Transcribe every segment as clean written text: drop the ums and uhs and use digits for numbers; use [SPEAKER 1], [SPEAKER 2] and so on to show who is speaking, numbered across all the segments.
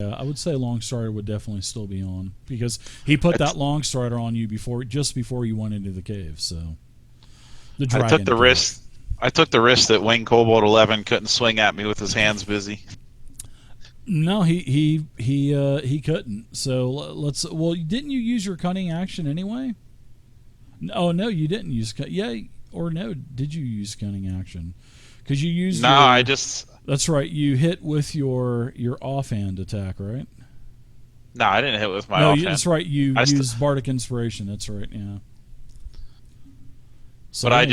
[SPEAKER 1] I would say Long Strider would definitely still be on because he put that Long Strider on you just before you went into the cave. So the
[SPEAKER 2] I
[SPEAKER 1] dragon
[SPEAKER 2] took the
[SPEAKER 1] cave.
[SPEAKER 2] risk. I took the risk that Wing Kobold 11 couldn't swing at me with his hands busy.
[SPEAKER 1] No, he couldn't. So let's. Well, didn't you use your cunning action anyway? Oh no, you didn't use. Yeah, or no? Did you use cunning action? Because you used.
[SPEAKER 2] No, I just.
[SPEAKER 1] That's right. You hit with your offhand attack, right?
[SPEAKER 2] No, I didn't hit with my
[SPEAKER 1] No,
[SPEAKER 2] offhand.
[SPEAKER 1] that's right. You used Bardic Inspiration. That's right. Yeah. So,
[SPEAKER 2] but I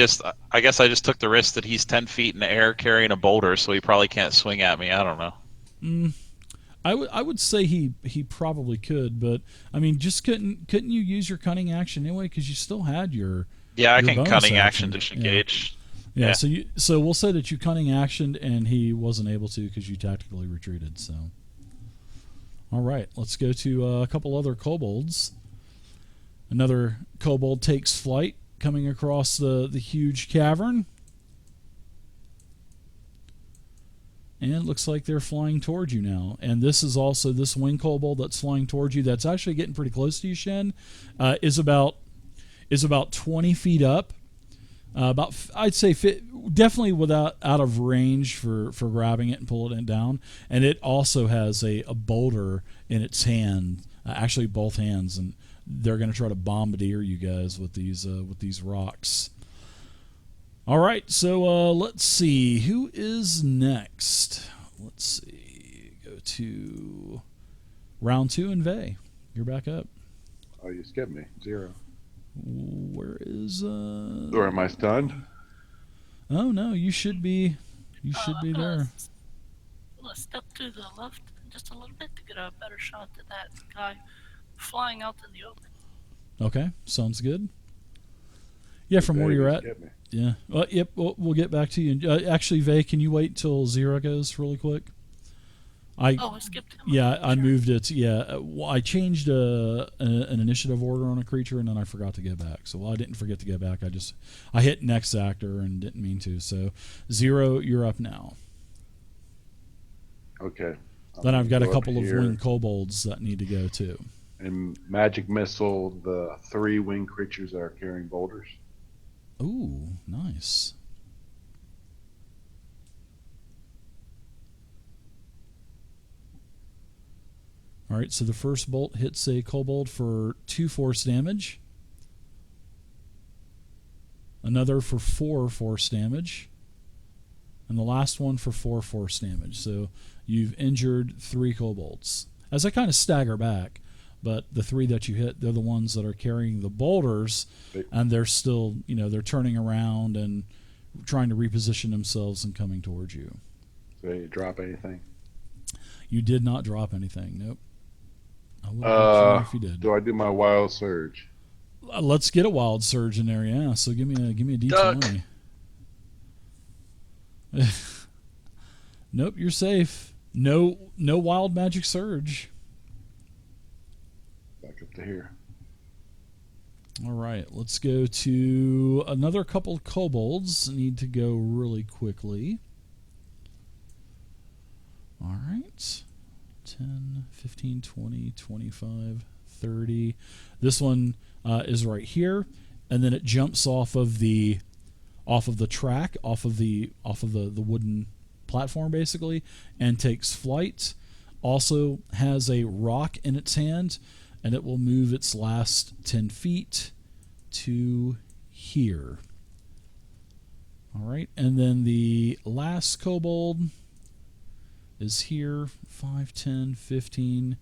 [SPEAKER 2] guess I just took the risk that he's 10 feet in the air carrying a boulder, so he probably can't swing at me. I don't know.
[SPEAKER 1] I would say he probably could, but I mean, just couldn't you use your cunning action anyway? Because you still had your
[SPEAKER 2] I
[SPEAKER 1] your
[SPEAKER 2] can
[SPEAKER 1] bonus
[SPEAKER 2] cunning action disengage.
[SPEAKER 1] Yeah. So we'll say that you cunning actioned and he wasn't able to because you tactically retreated. So, all right, let's go to a couple other kobolds. Another kobold takes flight, coming across the huge cavern. And it looks like they're flying towards you now. And this is also this wing kobold that's flying towards you. That's actually getting pretty close to you, Shen. Is about 20 feet up. I'd say definitely out of range for grabbing it and pulling it down. And it also has a boulder in its hand, actually both hands, and they're going to try to bombardier you guys with these rocks. All right, so let's see. Who is next? Let's see. Go to round 2 and Vey. You're back up.
[SPEAKER 3] Oh, you skipped me. 0.
[SPEAKER 1] Where is
[SPEAKER 3] Or am I stunned?
[SPEAKER 1] Oh no, you should be there.
[SPEAKER 4] Let's step to the left just a little bit to get a better shot at that guy flying out in the open.
[SPEAKER 1] Okay, sounds good. Yeah, from where you're at. Yeah. Well, yep. We'll get back to you. Actually, Vey, can you wait till 0 goes really quick?
[SPEAKER 4] I skipped him.
[SPEAKER 1] Yeah, I moved it. Yeah, I changed an initiative order on a creature, and then I forgot to get back. So I didn't forget to get back. I hit next actor and didn't mean to. So 0, you're up now.
[SPEAKER 3] Okay.
[SPEAKER 1] Then I've got a couple of winged kobolds that need to go too.
[SPEAKER 3] And magic missile the 3 winged creatures that are carrying boulders.
[SPEAKER 1] Ooh, nice. All right, so the first bolt hits a kobold for 2 force damage. Another for 4 force damage. And the last one for 4 force damage. So you've injured 3 kobolds. As I kind of stagger back, but the 3 that you hit, they're the ones that are carrying the boulders, and they're still, they're turning around and trying to reposition themselves and coming towards you.
[SPEAKER 3] So you drop anything?
[SPEAKER 1] You did not drop anything. Nope. If you did.
[SPEAKER 3] Do I do my wild surge?
[SPEAKER 1] Let's get a wild surge in there, yeah. So give me a D20. Nope, you're safe. No wild magic surge.
[SPEAKER 3] Back up to here.
[SPEAKER 1] All right, let's go to another couple kobolds. Need to go really quickly. All right. 10, 15, 20, 25, 30. This one is right here, and then it jumps off of the track, off of the wooden platform basically, and takes flight. Also has a rock in its hand, and it will move its last 10 feet to here. All right, and then the last kobold is here. 5, 10, 15,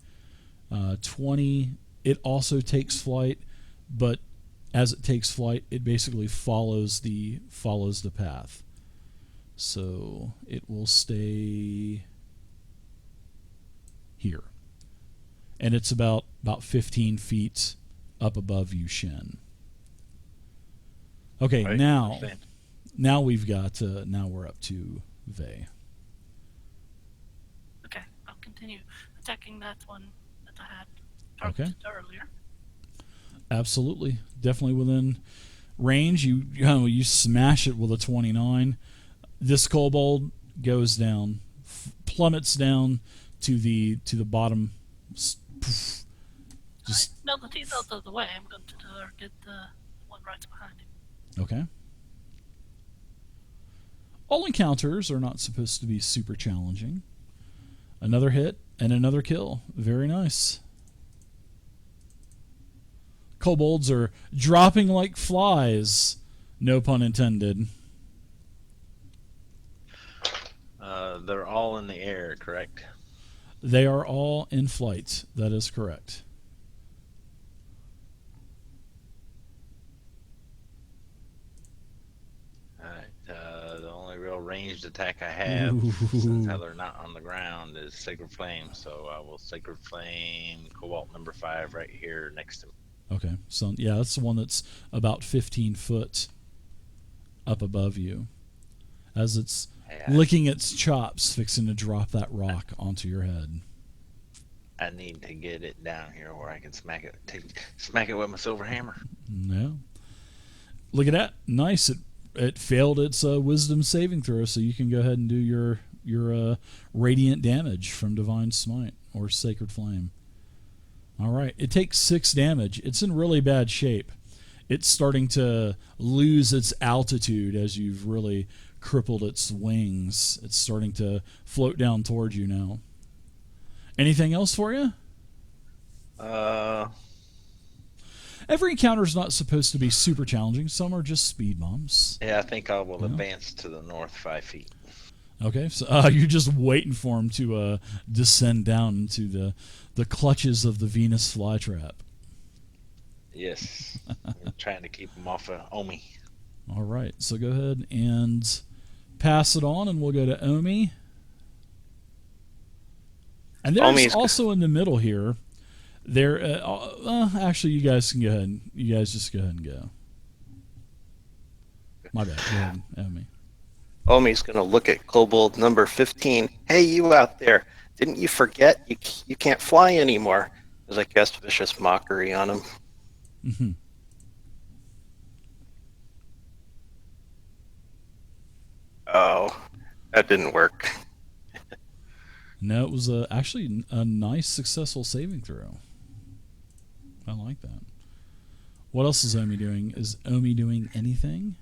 [SPEAKER 1] 20. It also takes flight, but as it takes flight, it basically follows the path. So it will stay here. And it's about 15 feet up above you, Shen. Okay,
[SPEAKER 2] Right.
[SPEAKER 1] now we've got now we're up to Vey.
[SPEAKER 4] Okay, I'll continue attacking that one that I had
[SPEAKER 1] Okay.
[SPEAKER 4] targeted earlier.
[SPEAKER 1] Absolutely, definitely within range. You smash it with a 29. This kobold goes down, plummets down to the bottom. Just
[SPEAKER 4] now that he's out of the way, I'm going to get the one right behind him.
[SPEAKER 1] okay. All encounters are not supposed to be super challenging. Another hit and another kill. Very nice. Kobolds are dropping like flies. No pun intended.
[SPEAKER 5] They're all in the air, correct?
[SPEAKER 1] They are all in flight. That is correct.
[SPEAKER 5] Alright, the only real ranged attack I have, since how they're not on the ground, is Sacred Flame. So I will Sacred Flame Kobold number 5 right here next to me.
[SPEAKER 1] Okay, so yeah, that's the one that's about 15 foot up above you. As it's licking its chops, fixing to drop that rock onto your head.
[SPEAKER 5] I need to get it down here where I can smack it with my silver hammer.
[SPEAKER 1] No. Look at that. Nice. It failed its wisdom saving throw, so you can go ahead and do your radiant damage from Divine Smite or Sacred Flame. All right. It takes 6 damage. It's in really bad shape. It's starting to lose its altitude as you've really crippled its wings. It's starting to float down towards you now. Anything else for you? Every encounter is not supposed to be super challenging. Some are just speed bumps.
[SPEAKER 5] Yeah, I think I will advance to the north 5 feet.
[SPEAKER 1] Okay, so you're just waiting for him to descend down into the clutches of the Venus flytrap.
[SPEAKER 5] Yes. I'm trying to keep him off of Omi.
[SPEAKER 1] All right, so go ahead and pass it on, and we'll go to Omi. And there's
[SPEAKER 6] Omi's
[SPEAKER 1] also in the middle here. There, actually, you guys can go ahead. You guys just go ahead and go. My bad. Go ahead, Omi.
[SPEAKER 6] Omi's going to look at Kobold number 15. Hey, you out there. Didn't you forget you can't fly anymore? As I cast Vicious Mockery on him.
[SPEAKER 1] Mm-hmm.
[SPEAKER 6] Oh, that didn't work.
[SPEAKER 1] No, it was actually a nice, successful saving throw. I like that. What else is Omi doing? Is Omi doing anything?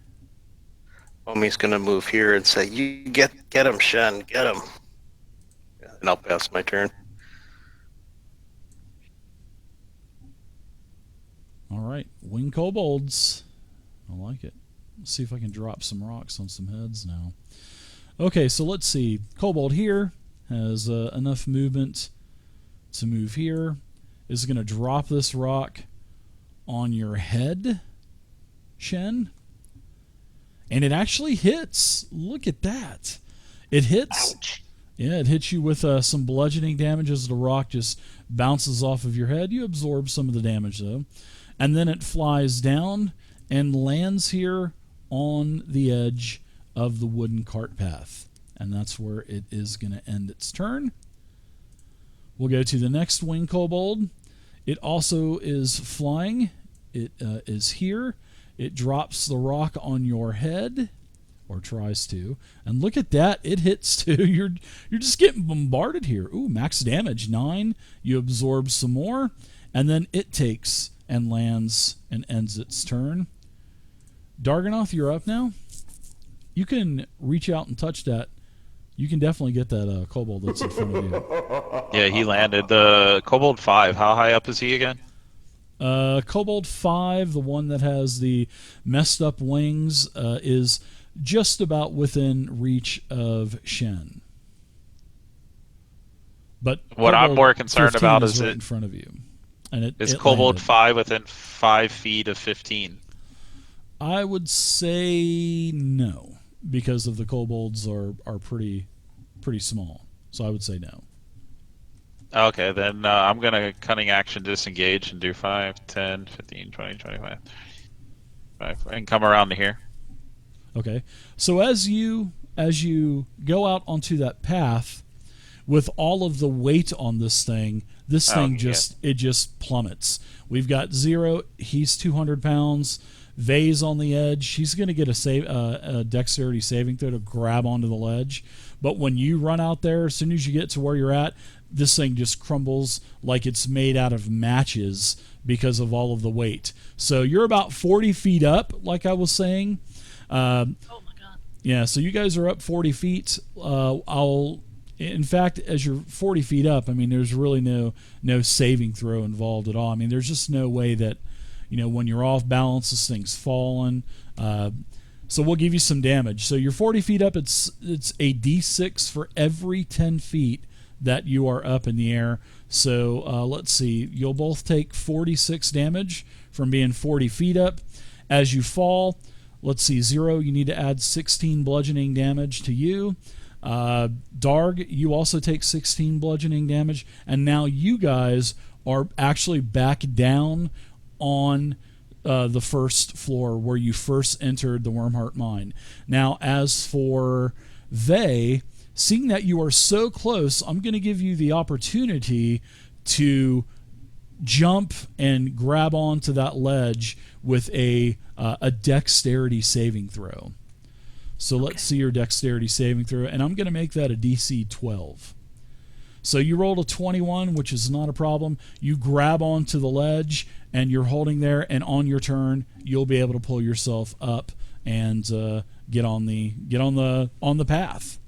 [SPEAKER 6] Omi's going to move here and say, "You get him, Shen, get him." And I'll pass my turn.
[SPEAKER 1] All right, wing kobolds. I like it. Let's see if I can drop some rocks on some heads now. Okay, so let's see. Kobold here has enough movement to move here. Is going to drop this rock on your head, Shen. And it actually hits. Look at that. It hits.
[SPEAKER 6] Ouch.
[SPEAKER 1] Yeah, it hits you with some bludgeoning damage as the rock just bounces off of your head. You absorb some of the damage, though. And then it flies down and lands here on the edge of the wooden cart path. And that's where it is going to end its turn. We'll go to the next wing kobold. It also is flying. It is here. It drops the rock on your head, or tries to. And look at that. It hits too. You're just getting bombarded here. Ooh, max damage, 9. You absorb some more. And then it takes and lands and ends its turn. Darganoth, you're up now. You can reach out and touch that. You can definitely get that kobold that's in front of you.
[SPEAKER 2] Yeah, he landed. The Kobold 5, how high up is he again?
[SPEAKER 1] Kobold 5, the one that has the messed up wings, is just about within reach of Shen. But
[SPEAKER 2] What I'm
[SPEAKER 1] Kobold
[SPEAKER 2] more concerned
[SPEAKER 1] 15
[SPEAKER 2] about
[SPEAKER 1] is
[SPEAKER 2] is
[SPEAKER 1] right
[SPEAKER 2] it-
[SPEAKER 1] in front of you. And
[SPEAKER 2] Is
[SPEAKER 1] it
[SPEAKER 2] Kobold
[SPEAKER 1] landed.
[SPEAKER 2] 5 within 5 feet of 15?
[SPEAKER 1] I would say no, because of the kobolds are pretty small. So I would say no.
[SPEAKER 2] Okay, then I'm going to cunning action disengage and do 5, 10, 15, 20, 25. 5, and come around to here.
[SPEAKER 1] Okay. So as you go out onto that path with all of the weight on this thing just plummets. We've got Zero, he's 200 pounds. Vay's on the edge. She's going to get a dexterity saving throw to grab onto the ledge. But when you run out there, as soon as you get to where you're at, this thing just crumbles like it's made out of matches because of all of the weight. So you're about 40 feet up, like I was saying.
[SPEAKER 4] Oh my god.
[SPEAKER 1] Yeah, so you guys are up 40 feet. In fact, as you're 40 feet up, I mean, there's really no saving throw involved at all. I mean, there's just no way that, when you're off balance, this thing's falling. So we'll give you some damage. So you're 40 feet up. It's a D6 for every 10 feet that you are up in the air. So let's see. You'll both take 46 damage from being 40 feet up. As you fall, let's see, 0, you need to add 16 bludgeoning damage to you. Darg, you also take 16 bludgeoning damage, and now you guys are actually back down on the first floor where you first entered the Wormheart Mine. Now, as for they, seeing that you are so close, I'm going to give you the opportunity to jump and grab onto that ledge with a dexterity saving throw. So let's see your dexterity saving throw, and I'm going to make that a DC 12. So you rolled a 21, which is not a problem. You grab onto the ledge, and you're holding there, and on your turn, you'll be able to pull yourself up and get on the path.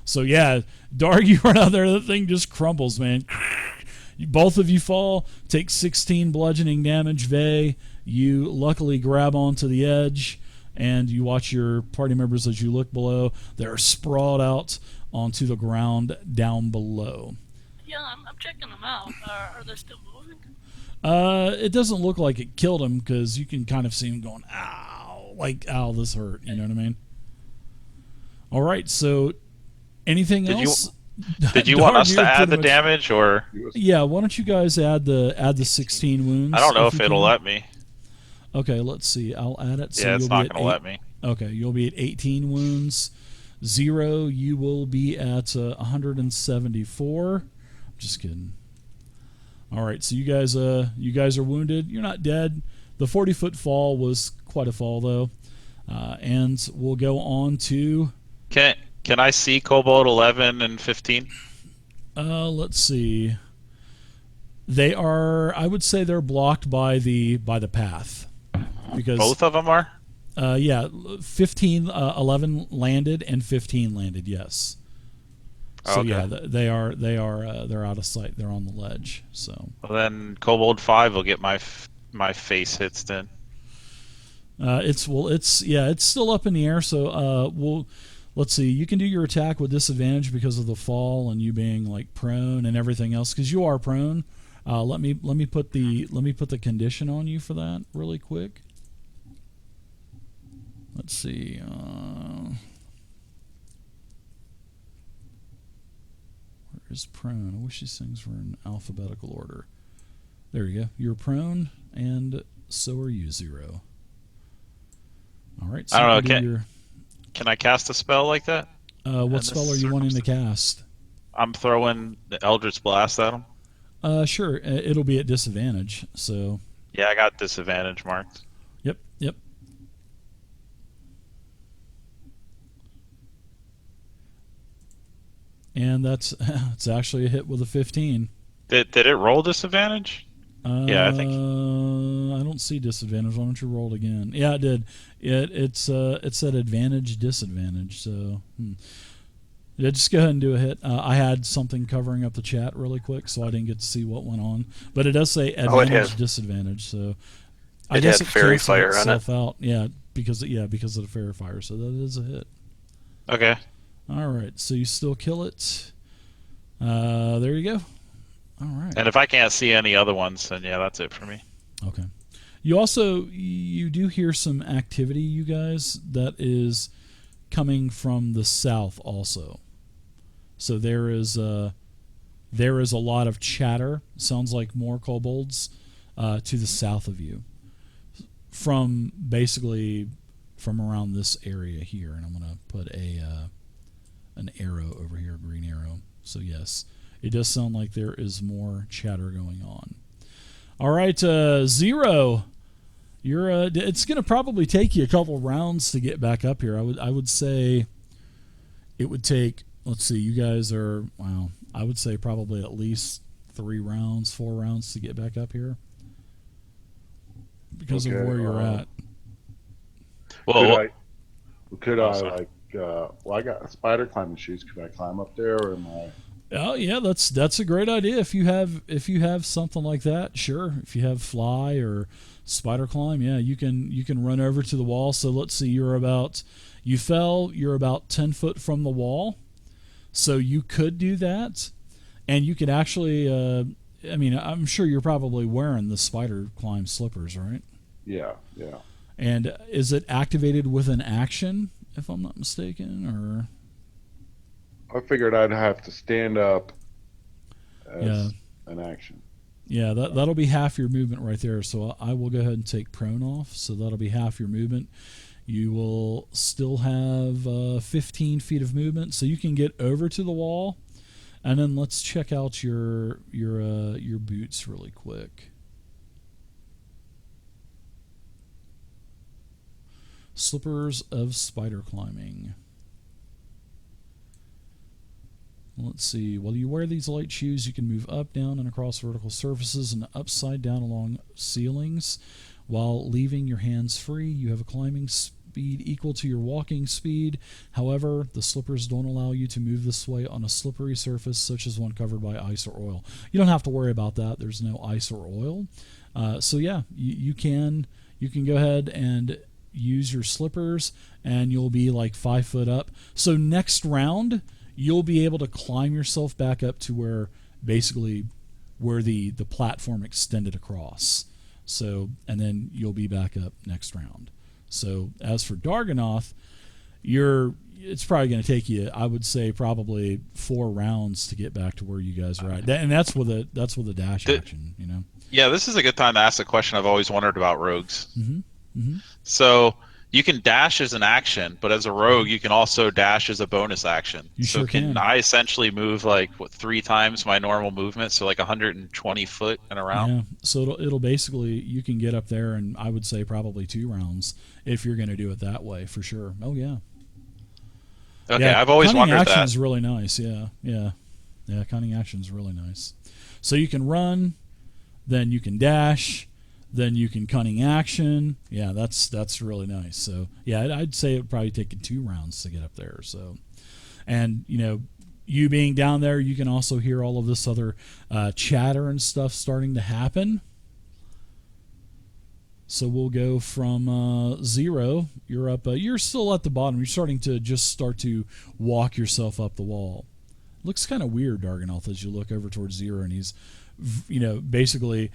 [SPEAKER 1] So yeah, Darg, you run out there, the thing just crumbles, man. Both of you fall, take 16 bludgeoning damage. Vey, you luckily grab onto the edge, and you watch your party members as you look below. They're sprawled out onto the ground down below.
[SPEAKER 4] Yeah, I'm checking them out. Are they still moving?
[SPEAKER 1] It doesn't look like it killed them because you can kind of see them going, ow, like, ow, this hurt. You know what I mean? All right, so anything else?
[SPEAKER 2] Did you want us to add the damage, or?
[SPEAKER 1] Yeah, why don't you guys add the 16 wounds?
[SPEAKER 2] I don't know if it'll let me.
[SPEAKER 1] Okay, let's see. I'll add it. So
[SPEAKER 2] Yeah, it's not going to let me.
[SPEAKER 1] Okay, you'll be at 18 wounds. 0, you will be at 174. I'm just kidding. All right, so you guys are wounded. You're not dead. The 40-foot fall was quite a fall, though. And we'll go on to...
[SPEAKER 2] Can I see Kobold 11 and 15?
[SPEAKER 1] Let's see. They are... I would say they're blocked by the path. Because
[SPEAKER 2] both of them are?
[SPEAKER 1] Yeah, 11 landed and 15 landed. Yes. So
[SPEAKER 2] okay.
[SPEAKER 1] yeah, they're out of sight. They're on the ledge. So.
[SPEAKER 2] Well, then Kobold 5 will get my face hits then.
[SPEAKER 1] It's still up in the air. So let's see. You can do your attack with disadvantage because of the fall and you being like prone and everything else. Because you are prone. Let me put the condition on you for that really quick. Let's see. Where is prone? I wish these things were in alphabetical order. There you go. You're prone, and so are you, 0. All right. So
[SPEAKER 2] I don't know. Can I cast a spell like that?
[SPEAKER 1] What spell are you wanting to cast?
[SPEAKER 2] I'm throwing the Eldritch Blast at him.
[SPEAKER 1] Sure. It'll be at disadvantage. So.
[SPEAKER 2] Yeah, I got disadvantage marked.
[SPEAKER 1] Yep. And it's actually a hit with a 15.
[SPEAKER 2] Did it roll disadvantage? Yeah, I think.
[SPEAKER 1] I don't see disadvantage. Why don't you roll it again? Yeah, it did. It said advantage, disadvantage. So yeah, just go ahead and do a hit. I had something covering up the chat really quick, so I didn't get to see what went on. But it does say advantage, disadvantage. So I guess it
[SPEAKER 6] fairy fire on it.
[SPEAKER 1] Out. Yeah, because of the fairy fire. So that is a hit.
[SPEAKER 2] Okay.
[SPEAKER 1] All right, so you still kill it. There you go. All right.
[SPEAKER 2] And if I can't see any other ones, then yeah, that's it for me.
[SPEAKER 1] Okay. You do hear some activity, you guys, that is coming from the south also. So there is a lot of chatter. Sounds like more kobolds to the south of you, from around this area here. And I'm gonna put an arrow over here, a green arrow. So yes, it does sound like there is more chatter going on. All right, 0. You're it's going to probably take you a couple rounds to get back up here. I would say it would take. Let's see, you guys are I would say probably at least 3 rounds, 4 rounds to get back up here because of
[SPEAKER 3] Okay,
[SPEAKER 1] where you're at.
[SPEAKER 2] Well,
[SPEAKER 3] Could
[SPEAKER 2] Oh,
[SPEAKER 3] I
[SPEAKER 2] sorry.
[SPEAKER 3] like? Well, I got spider climbing shoes. Could I climb up there, or am I?
[SPEAKER 1] Oh yeah, that's a great idea. If you have something like that, sure. If you have fly or spider climb, yeah, you can run over to the wall. So let's see, you're about 10 foot from the wall, so you could do that, and you could actually. I mean, I'm sure you're probably wearing the spider climb slippers, right?
[SPEAKER 3] Yeah.
[SPEAKER 1] And is it activated with an action, if I'm not mistaken, or?
[SPEAKER 3] I figured I'd have to stand up as
[SPEAKER 1] Yeah.
[SPEAKER 3] an action.
[SPEAKER 1] Yeah, that'll be half your movement right there. So I will go ahead and take prone off. So that'll be half your movement. You will still have 15 feet of movement, so you can get over to the wall. And then let's check out your boots really quick. Slippers of spider climbing. Let's see. While you wear these light shoes, you can move up, down, and across vertical surfaces and upside down along ceilings while leaving your hands free. You have a climbing speed equal to your walking speed. However, the slippers don't allow you to move this way on a slippery surface such as one covered by ice or oil. You don't have to worry about that. There's no ice or oil. So yeah, you can go ahead and use your slippers, and you'll be like 5 foot up. So next round, you'll be able to climb yourself back up to where the platform extended across. So, and then you'll be back up next round. So as for Darganoth, it's probably going to take you, I would say, probably 4 rounds to get back to where you guys are at. And that's with a dash action, you know.
[SPEAKER 2] Yeah, this is a good time to ask a question I've always wondered about rogues.
[SPEAKER 1] Mm-hmm. Mm-hmm.
[SPEAKER 2] So you can dash as an action, but as a rogue, you can also dash as a bonus action.
[SPEAKER 1] You
[SPEAKER 2] so
[SPEAKER 1] sure can.
[SPEAKER 2] I essentially move like 3 times my normal movement, so like 120 foot and around?
[SPEAKER 1] Yeah. So it'll basically, you can get up there, and I would say probably 2 rounds if you're going to do it that way for sure. Oh yeah.
[SPEAKER 2] Okay,
[SPEAKER 1] Yeah,
[SPEAKER 2] I've always
[SPEAKER 1] cunning
[SPEAKER 2] wondered
[SPEAKER 1] action
[SPEAKER 2] that.
[SPEAKER 1] is really nice. Yeah. Cunning action is really nice. So you can run, then you can dash, then you can cunning action. Yeah, that's really nice. So yeah, I'd say it would probably take you 2 rounds to get up there. So, and you being down there, you can also hear all of this other chatter and stuff starting to happen. So we'll go from 0. You're up. You're still at the bottom. You're starting to just start to walk yourself up the wall. Looks kind of weird, Darganoth, as you look over towards 0, and he's, basically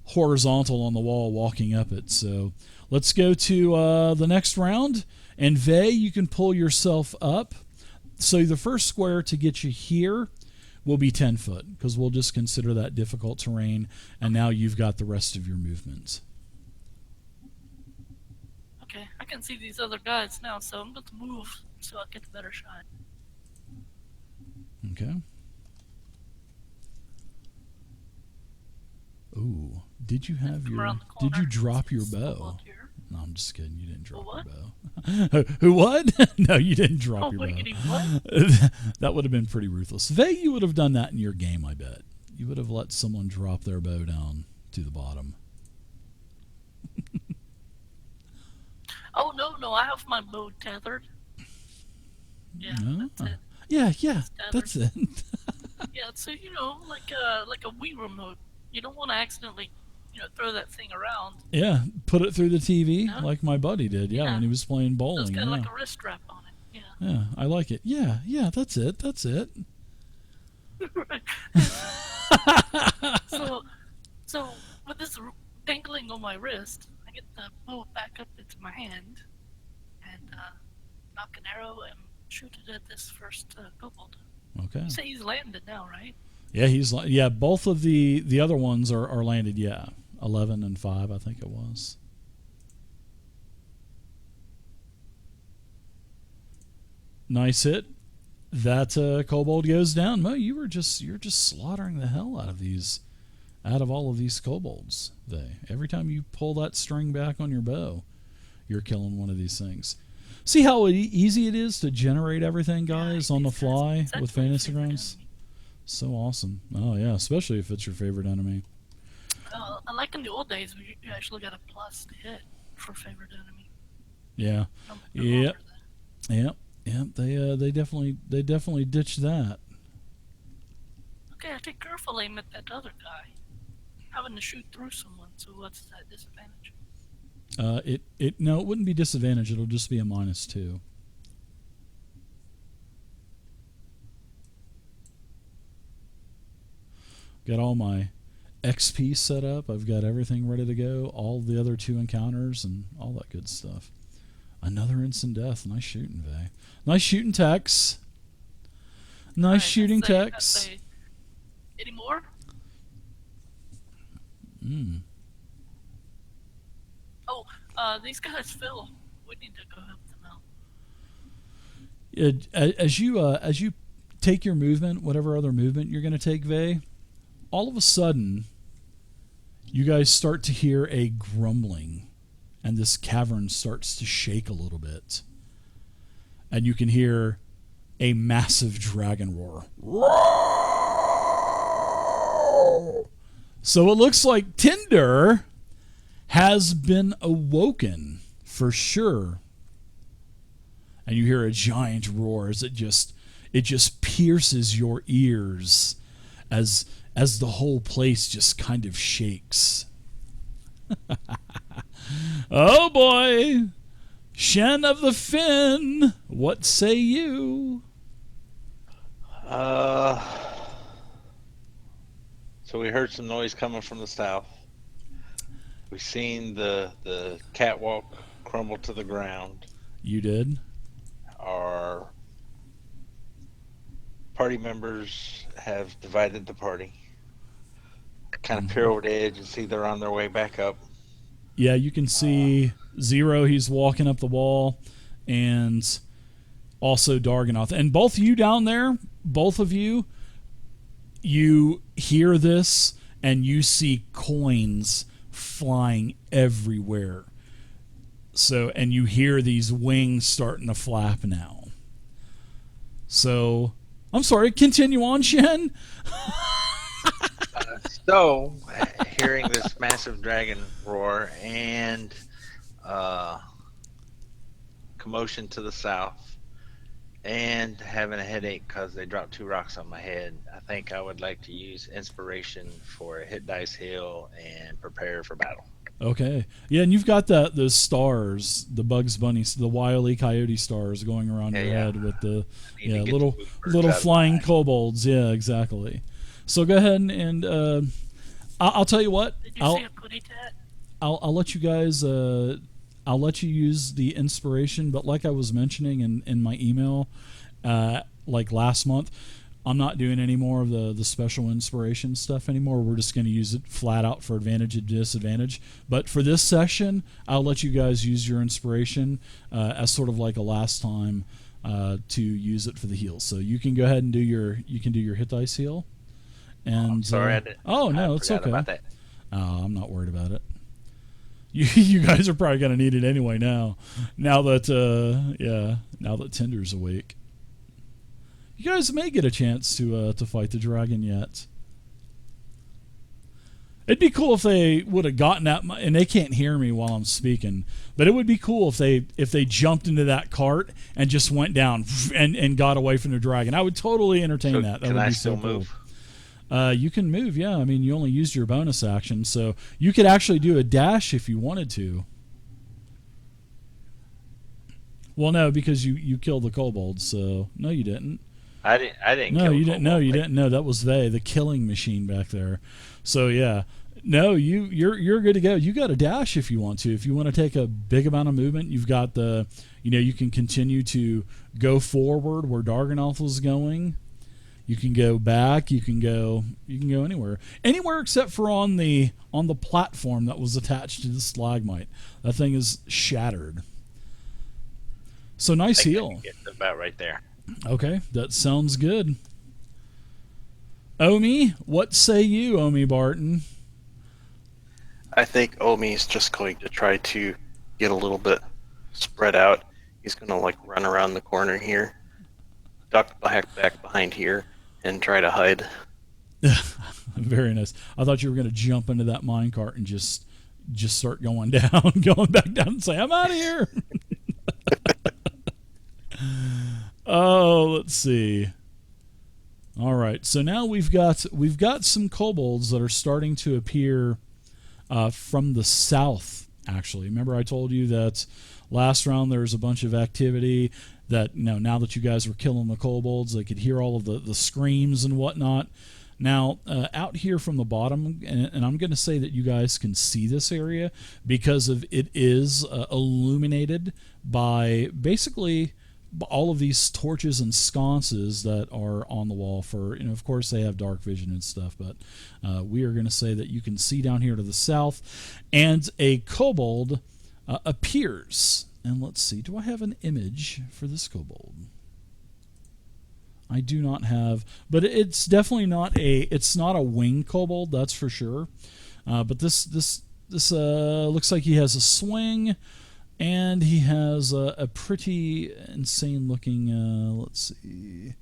[SPEAKER 1] horizontal on the wall, walking up it. So let's go to the next round. And Vey, you can pull yourself up. So the first square to get you here will be 10 foot, because we'll just consider that difficult terrain. And now you've got the rest of your movement.
[SPEAKER 4] Okay, I can see these other guys now, so I'm going to move so I get a better shot.
[SPEAKER 1] Okay. Ooh, did you have
[SPEAKER 4] Come
[SPEAKER 1] your?
[SPEAKER 4] around the
[SPEAKER 1] Did you
[SPEAKER 4] corner.
[SPEAKER 1] drop your
[SPEAKER 4] It's
[SPEAKER 1] bow?
[SPEAKER 4] Kobold here.
[SPEAKER 1] No, I'm just kidding. You didn't drop
[SPEAKER 4] What?
[SPEAKER 1] your bow. Who? What? No, you didn't drop
[SPEAKER 4] Oh,
[SPEAKER 1] your
[SPEAKER 4] wiggity
[SPEAKER 1] bow.
[SPEAKER 4] what?
[SPEAKER 1] That would have been pretty ruthless. Vey, you would have done that in your game, I bet. You would have let someone drop their bow down to the bottom.
[SPEAKER 4] Oh, no, I have my bow tethered. Yeah,
[SPEAKER 1] No?
[SPEAKER 4] that's it.
[SPEAKER 1] Yeah,
[SPEAKER 4] Tethered.
[SPEAKER 1] that's it.
[SPEAKER 4] Yeah, so, like a Wii remote. You don't want to accidentally, throw that thing around.
[SPEAKER 1] Yeah, put it through the TV
[SPEAKER 4] No?
[SPEAKER 1] like my buddy did. Yeah,
[SPEAKER 4] Yeah.
[SPEAKER 1] when he was playing
[SPEAKER 4] So it's
[SPEAKER 1] bowling.
[SPEAKER 4] got
[SPEAKER 1] Yeah.
[SPEAKER 4] like a wrist strap on it. Yeah.
[SPEAKER 1] Yeah, I like it. Yeah, that's it. That's it.
[SPEAKER 4] Right. So with this dangling on my wrist, I get the bow back up into my hand and knock an arrow and shoot it at this first kobold.
[SPEAKER 1] Okay.
[SPEAKER 4] You say he's landed now, right?
[SPEAKER 1] Yeah, both of the other ones are landed. Yeah, 11 and 5, I think it was. Nice hit. That kobold goes down. Mo, you're just slaughtering the hell out of all of these kobolds. Every time you pull that string back on your bow, you're killing one of these things. See how easy it is to generate everything, guys, on the fly with fantasy grounds. So awesome. Oh yeah, especially if it's your favorite enemy.
[SPEAKER 4] Like in the old days, you actually got a plus to hit for favorite enemy.
[SPEAKER 1] Yeah.
[SPEAKER 4] No
[SPEAKER 1] Yep.
[SPEAKER 4] longer that.
[SPEAKER 1] Yep. They definitely ditched that.
[SPEAKER 4] Okay, I take careful aim at that other guy. Having to shoot through someone, so what's that disadvantage?
[SPEAKER 1] It wouldn't be disadvantage. It'll just be a -2. Got all my XP set up. I've got everything ready to go. All the other 2 encounters and all that good stuff. Another instant death. Nice shooting, Vay. Nice shooting, Tex. Nice
[SPEAKER 4] Alright,
[SPEAKER 1] shooting,
[SPEAKER 4] I
[SPEAKER 1] Tex.
[SPEAKER 4] say, any more? Oh, these guys fill. We need to go help them out.
[SPEAKER 1] As you take your movement, whatever other movement you're going to take, Vay, all of a sudden, you guys start to hear a grumbling, and this cavern starts to shake a little bit. And you can hear a massive dragon roar. So it looks like Tinder has been awoken for sure. And you hear a giant roar as it just pierces your ears as the whole place just kind of shakes. Oh boy! Shen of the Finn, what say you?
[SPEAKER 5] So we heard some noise coming from the south. We seen the catwalk crumble to the ground.
[SPEAKER 1] You did?
[SPEAKER 5] Our party members have divided the party. Kind of peer over the edge and see they're on their way back up.
[SPEAKER 1] Yeah, you can see Zero, he's walking up the wall, and also Darganoth. And both of you down there, both of you, you hear this, and you see coins flying everywhere. So, and you hear these wings starting to flap now. So, I'm sorry, continue on, Shen.
[SPEAKER 5] So, hearing this massive dragon roar and commotion to the south, and having a headache because they dropped 2 rocks on my head, I think I would like to use inspiration for a hit dice heal and prepare for battle.
[SPEAKER 1] Okay. Yeah, and you've got those stars, the Bugs Bunny, the Wile E. Coyote stars going around your head with the little flying kobolds. Yeah, exactly. So go ahead and I'll tell you what.
[SPEAKER 4] Did you see a goodie tat?
[SPEAKER 1] I'll let you guys. I'll let you use the inspiration, but like I was mentioning in my email, like last month, I'm not doing any more of the special inspiration stuff anymore. We're just going to use it flat out for advantage and disadvantage. But for this session, I'll let you guys use your inspiration as sort of like a last time to use it for the heal. So you can go ahead and do your hit dice heal. And
[SPEAKER 5] I'm sorry, I didn't.
[SPEAKER 1] Oh no, it's okay.
[SPEAKER 5] About that.
[SPEAKER 1] I'm not worried about it. You guys are probably going to need it anyway now that Tinder's awake. You guys may get a chance to fight the dragon yet. It'd be cool if they would have gotten that, and they can't hear me while I'm speaking. But it would be cool if they jumped into that cart and just went down and got away from the dragon. I would totally entertain that. That
[SPEAKER 5] can
[SPEAKER 1] would
[SPEAKER 5] I
[SPEAKER 1] be
[SPEAKER 5] still
[SPEAKER 1] so cool.
[SPEAKER 5] move?
[SPEAKER 1] You can move, yeah. I mean, you only used your bonus action, so you could actually do a dash if you wanted to. Well, no, because you killed the kobold, so no, you didn't.
[SPEAKER 5] I didn't.
[SPEAKER 1] No,
[SPEAKER 5] kill
[SPEAKER 1] you didn't. No,
[SPEAKER 5] Kobold.
[SPEAKER 1] you didn't. No, that was the killing machine back there. So yeah, no, you're good to go. You got a dash if you want to. If you want to take a big amount of movement, you've got you can continue to go forward where Darganoth was going. You can go back. You can go anywhere except for on the platform that was attached to the stalagmite. That thing is shattered. So nice
[SPEAKER 5] I think I
[SPEAKER 1] heal.
[SPEAKER 5] can get about right there.
[SPEAKER 1] Okay, that sounds good. Omi, what say you, Omi Barton?
[SPEAKER 6] I think Omi's just going to try to get a little bit spread out. He's going to run around the corner here, duck back behind here, and try to hide.
[SPEAKER 1] Very nice. I thought you were going to jump into that minecart and just start going down, going back down and say, "I'm out of here." Oh, let's see. All right, so now we've got some kobolds that are starting to appear from the south. Actually, remember I told you that last round there was a bunch of activity that now that you guys were killing the kobolds, they could hear all of the screams and whatnot. Now, out here from the bottom, and I'm going to say that you guys can see this area because of it is illuminated by basically all of these torches and sconces that are on the wall for, of course they have dark vision and stuff, but we are going to say that you can see down here to the south, and a kobold appears. And let's see, do I have an image for this kobold? I do not have, but it's definitely not it's not a winged kobold, that's for sure. But this looks like he has a swing. And he has a pretty insane looking, let's see.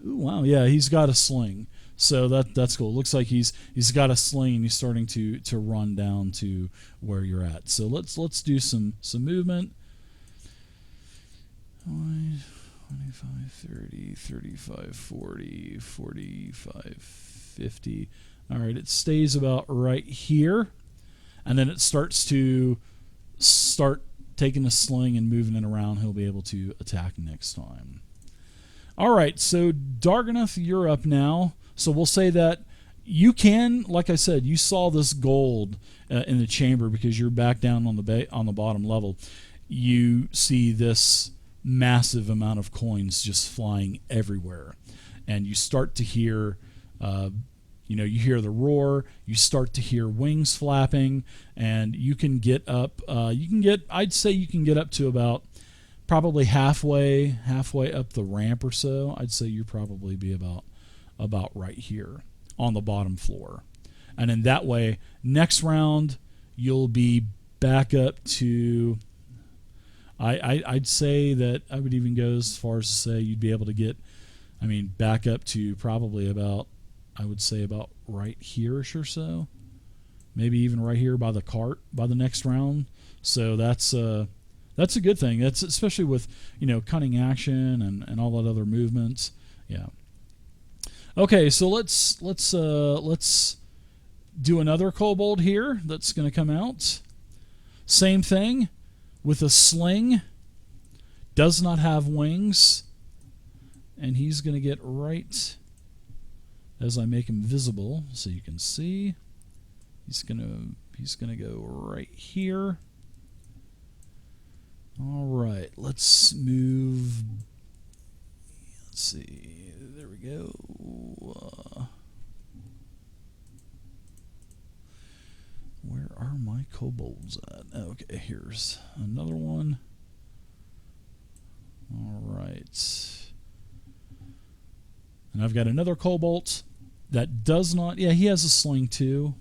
[SPEAKER 1] Ooh, wow, yeah, he's got a sling. So that's cool. Looks like he's got a sling and he's starting to run down to where you're at. So let's do some movement. 25, 30, 35, 40, 45, 50. All right, it stays about right here. And then it starts taking a sling and moving it around. He'll be able to attack next time. All right, so Darganath, you're up now. So we'll say that you can, like I said, you saw this gold in the chamber because you're back down on the bottom level. You see this massive amount of coins just flying everywhere, and you start to hear you hear the roar, you start to hear wings flapping, and you can get up, I'd say you can get up to about probably halfway up the ramp or so. I'd say you'd probably be about right here on the bottom floor. And in that way, next round, you'll be back up to, I'd say that I would even go as far as to say you'd be able to get, back up to probably about, I would say about right here-ish or so. Maybe even right here by the cart by the next round. So that's a good thing. That's especially with, cunning action and all that other movements. Yeah. Okay, so let's do another kobold here that's going to come out. Same thing with a sling. Does not have wings. And he's going to get right as I make him visible so you can see. He's gonna go right here. All right, let's move. Let's see. There we go. Where are my kobolds at? Okay, here's another one. All right. And I've got another kobold that does not, he has a sling too.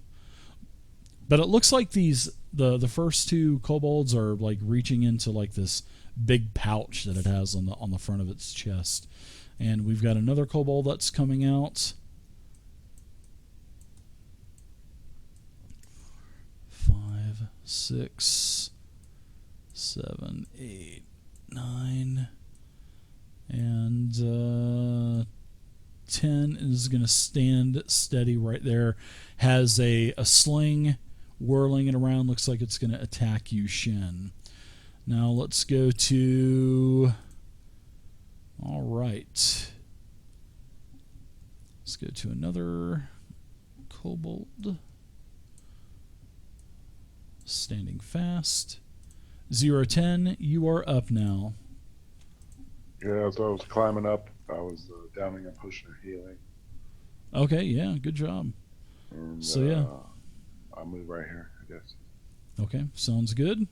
[SPEAKER 1] But it looks like the first two kobolds are like reaching into like this big pouch that it has on the front of its chest. And we've got another kobold that's coming out. 5, 6, 7, 8, 9, and 10 is going to stand steady right there. Has a sling whirling it around. Looks like it's going to attack you, Shen. Now let's go to... All right. Let's go to another kobold. Standing fast. 0-10, you are up now.
[SPEAKER 3] Yeah, as I was climbing up, I was downing and pushing and healing.
[SPEAKER 1] Okay, yeah, good job.
[SPEAKER 3] And,
[SPEAKER 1] So, yeah.
[SPEAKER 3] I'll move right here, I guess.
[SPEAKER 1] Okay, sounds good.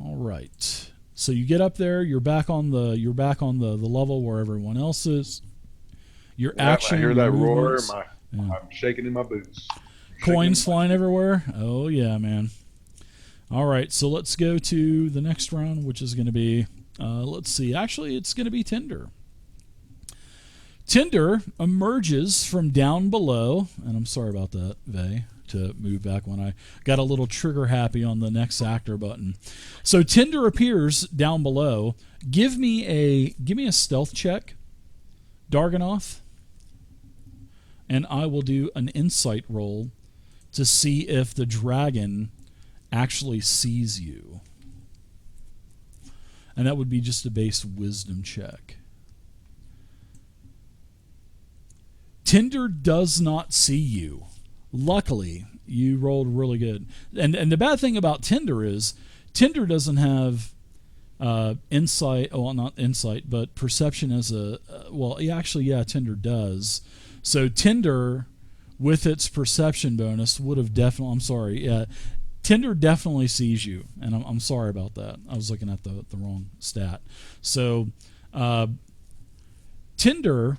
[SPEAKER 1] All right. So you get up there, you're back on the level where everyone else is. Your action.
[SPEAKER 3] I hear that roar,
[SPEAKER 1] movements-
[SPEAKER 3] I'm shaking in my boots.
[SPEAKER 1] Coins flying everywhere. Oh yeah, man. All right, so let's go to the next round, which is going to be, let's see, actually, it's going to be Tinder. Tinder emerges from down below, and I'm sorry about that, Vay, to move back when I got a little trigger happy on the next actor button. So Tinder appears down below. Give me a stealth check, Darganoth, and I will do an insight roll to see if the dragon actually sees you. And that would be just a base wisdom check. Tinder does not see you. Luckily, you rolled really good. And the bad thing about Tinder is Tinder doesn't have insight, well, not insight, but perception as a, Tinder does. So Tinder, with its perception bonus, would have definitely, Tinder definitely sees you, and I'm sorry about that. I was looking at the wrong stat. So Tinder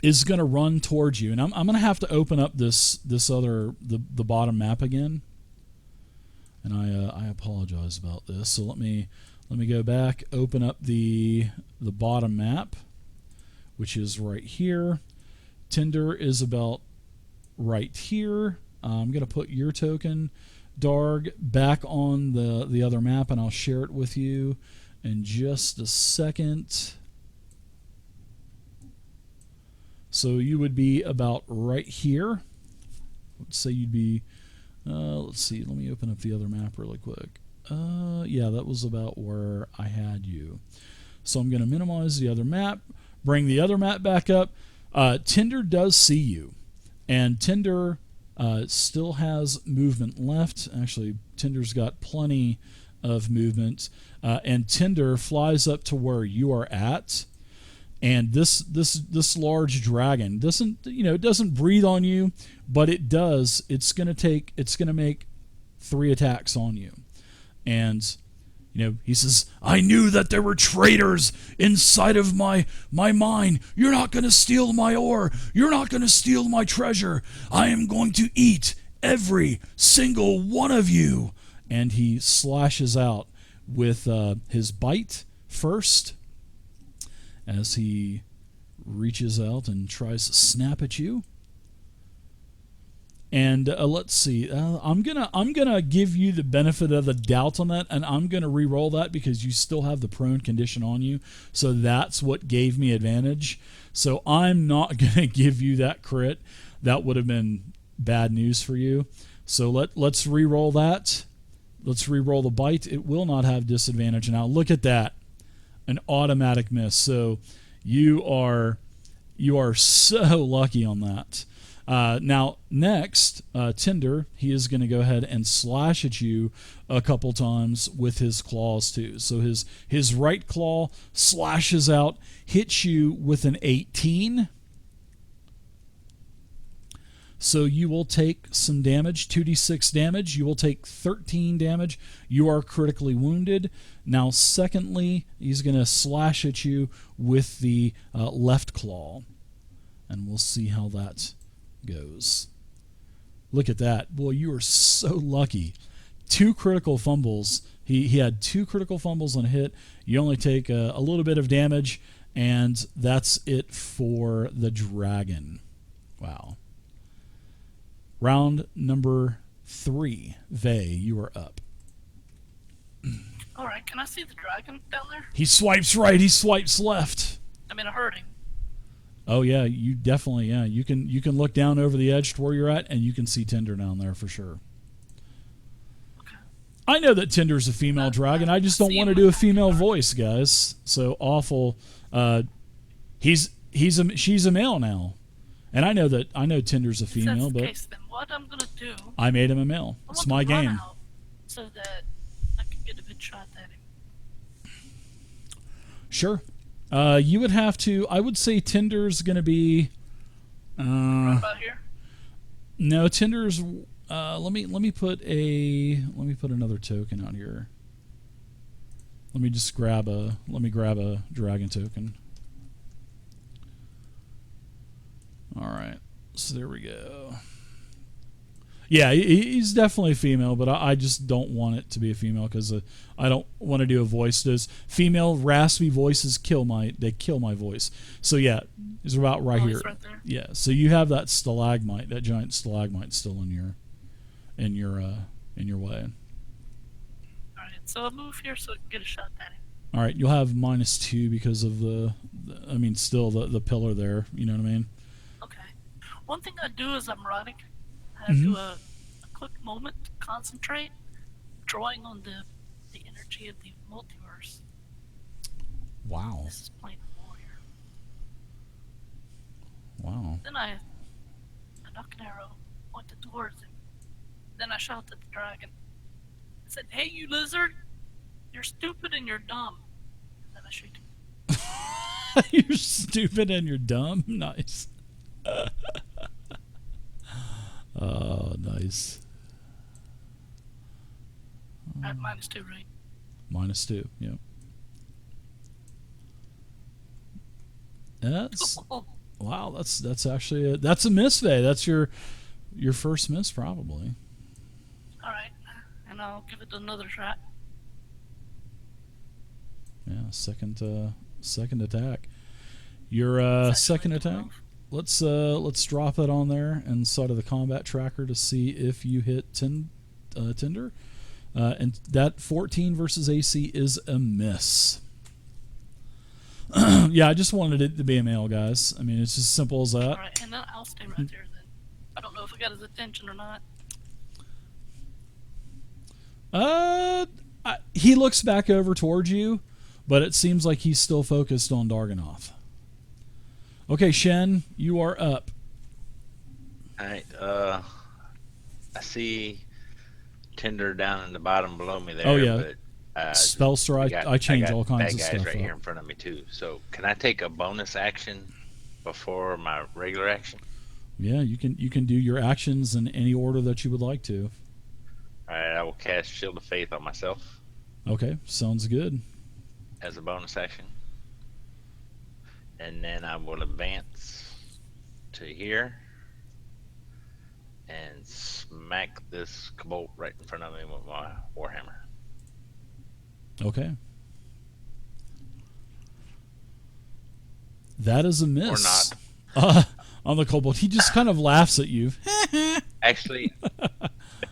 [SPEAKER 1] is going to run towards you, and I'm going to have to open up this other the bottom map again, and I apologize about this. So let me go back, open up the bottom map, which is right here. Tinder is about right here. I'm going to put your token, Darg, back on the other map, and I'll share it with you in just a second. So you would be about right here. Let's say you'd be, let's see, let me open up the other map really quick. Yeah, that was about where I had you. So I'm going to minimize the other map, bring the other map back up. Tinder does see you, and Tinder still has movement left. Actually, Tinder's got plenty of movement, and Tinder flies up to where you are at. And this large dragon doesn't breathe on you, but it does. It's gonna make 3 attacks on you, and he says, "I knew that there were traitors inside of my mine. You're not gonna steal my ore. You're not gonna steal my treasure. I am going to eat every single one of you." And he slashes out with his bite first, as he reaches out and tries to snap at you. And let's see, I'm gonna give you the benefit of the doubt on that, and I'm gonna re-roll that because you still have the prone condition on you. So that's what gave me advantage. So I'm not gonna give you that crit. That would have been bad news for you. So let's re-roll that. Let's re-roll the bite. It will not have disadvantage. Now look at that. An automatic miss. So you are so lucky on that. Now next, Tinder, he is going to go ahead and slash at you a couple times with his claws too. So his right claw slashes out, hits you with an 18. So you will take some damage, 2d6 damage. You will take 13 damage. You are critically wounded. Now, secondly, he's going to slash at you with the left claw. And we'll see how that goes. Look at that. Boy, you are so lucky. 2 critical fumbles. He had 2 critical fumbles on a hit. You only take a little bit of damage, and that's it for the dragon. Wow. Round number 3. Vay, you are up.
[SPEAKER 4] Alright, can I see the dragon down there?
[SPEAKER 1] He swipes right, he swipes left.
[SPEAKER 4] I'm in a hurting.
[SPEAKER 1] Oh yeah, you definitely, yeah. You can look down over the edge to where you're at, and you can see Tinder down there for sure.
[SPEAKER 4] Okay.
[SPEAKER 1] I know that Tinder's a female dragon. I just don't want to do a female voice, guys. So awful. She's a male now. And I know Tinder's a female, but
[SPEAKER 4] case, then what I'm gonna do,
[SPEAKER 1] I made him a male.
[SPEAKER 4] I
[SPEAKER 1] It's
[SPEAKER 4] want
[SPEAKER 1] my
[SPEAKER 4] to run
[SPEAKER 1] game.
[SPEAKER 4] out so that I can get a good shot at him.
[SPEAKER 1] Sure. You would have to. I would say Tinder's going to be.
[SPEAKER 4] Right about here.
[SPEAKER 1] No, Tinder's. Let me put another token out here. Let me grab a dragon token. All right. So there we go. Yeah, he's definitely female, but I just don't want it to be a female because I don't want to do a voice. Those female raspy voices kill my voice. So yeah, it's about right here.
[SPEAKER 4] He's right there.
[SPEAKER 1] Yeah, so you have that stalagmite, that giant stalagmite, still in your way.
[SPEAKER 4] Alright, so I'll move here so I can get a shot at him.
[SPEAKER 1] All right, you'll have -2 because of still the pillar there. You know what I mean?
[SPEAKER 4] Okay. One thing I do as I'm running, I do a quick moment to concentrate, drawing on the energy of the multiverse.
[SPEAKER 1] Wow,
[SPEAKER 4] This is plain warrior.
[SPEAKER 1] wow.
[SPEAKER 4] Then I knock an arrow, pointed towards him. Then I shout at the dragon. I said, "Hey, you lizard! You're stupid and you're dumb." And then I shoot him.
[SPEAKER 1] You're stupid and you're dumb. Nice. Oh, nice.
[SPEAKER 4] At -2, right?
[SPEAKER 1] -2. Yep. That's wow. That's actually that's a miss, Vay. That's your first miss, probably.
[SPEAKER 4] Alright, and I'll give it another shot.
[SPEAKER 1] Yeah, second attack. Your second attack. Let's drop that on there inside of the combat tracker to see if you hit Tinder. And that 14 versus AC is a miss. Yeah, I just wanted it to be a male, guys. I mean, it's just simple as that.
[SPEAKER 4] Alright, and then I'll stay right there then. I don't know if I got his attention or not.
[SPEAKER 1] He looks back over towards you, but it seems like he's still focused on Darganoth. Okay, Shen, you are up.
[SPEAKER 5] Alright, I see Tinder down in the bottom below me there.
[SPEAKER 1] Oh, yeah.
[SPEAKER 5] But,
[SPEAKER 1] Spellster, I change all kinds of
[SPEAKER 5] bad
[SPEAKER 1] stuff
[SPEAKER 5] guys right
[SPEAKER 1] up.
[SPEAKER 5] here in front of me too. So can I take a bonus action before my regular action?
[SPEAKER 1] Yeah, you can do your actions in any order that you would like to.
[SPEAKER 5] Alright, I will cast Shield of Faith on myself
[SPEAKER 1] Okay, sounds good.
[SPEAKER 5] as a bonus action. And then I will advance to here and smack this Kobold right in front of me with my Warhammer.
[SPEAKER 1] Okay. That is a miss.
[SPEAKER 5] Or not.
[SPEAKER 1] On the Kobold. He just kind of laughs at you.
[SPEAKER 5] Actually,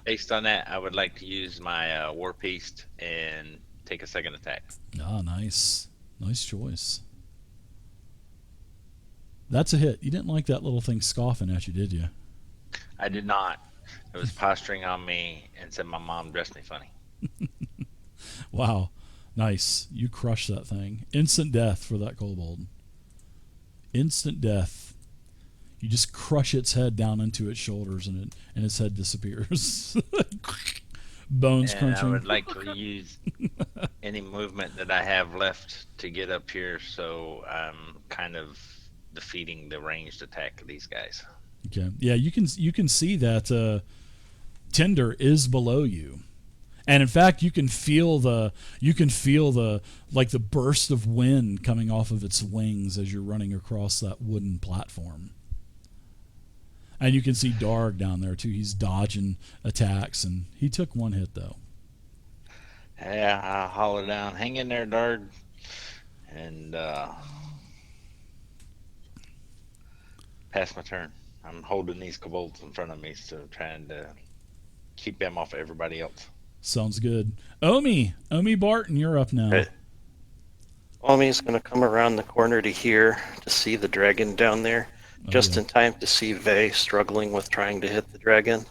[SPEAKER 5] based on that, I would like to use my War Piece and take a second attack.
[SPEAKER 1] Ah, nice. Nice choice. That's a hit. You didn't like that little thing scoffing at you, did you?
[SPEAKER 5] I did not. It was posturing on me and said my mom dressed me funny.
[SPEAKER 1] Wow. Nice. You crushed that thing. Instant death for that Kobold. Instant death. You just crush its head down into its shoulders and its head disappears. Bones
[SPEAKER 5] And
[SPEAKER 1] crunching.
[SPEAKER 5] I would like to use any movement that I have left to get up here, so I'm kind of defeating the ranged attack of these guys.
[SPEAKER 1] Okay. Yeah, you can see that Tinder is below you. And in fact, you can feel the like the burst of wind coming off of its wings as you're running across that wooden platform. And you can see Darg down there too. He's dodging attacks, and he took one hit though.
[SPEAKER 5] Yeah, I holler down, "Hang in there, Dard," and pass my turn. I'm holding these kobolds in front of me, so trying to keep them off of everybody else.
[SPEAKER 1] Sounds good. Omi Barton, you're up now.
[SPEAKER 6] Right. Omi's going to come around the corner to here to see the dragon down there, just in time to see Vay struggling with trying to hit the dragon,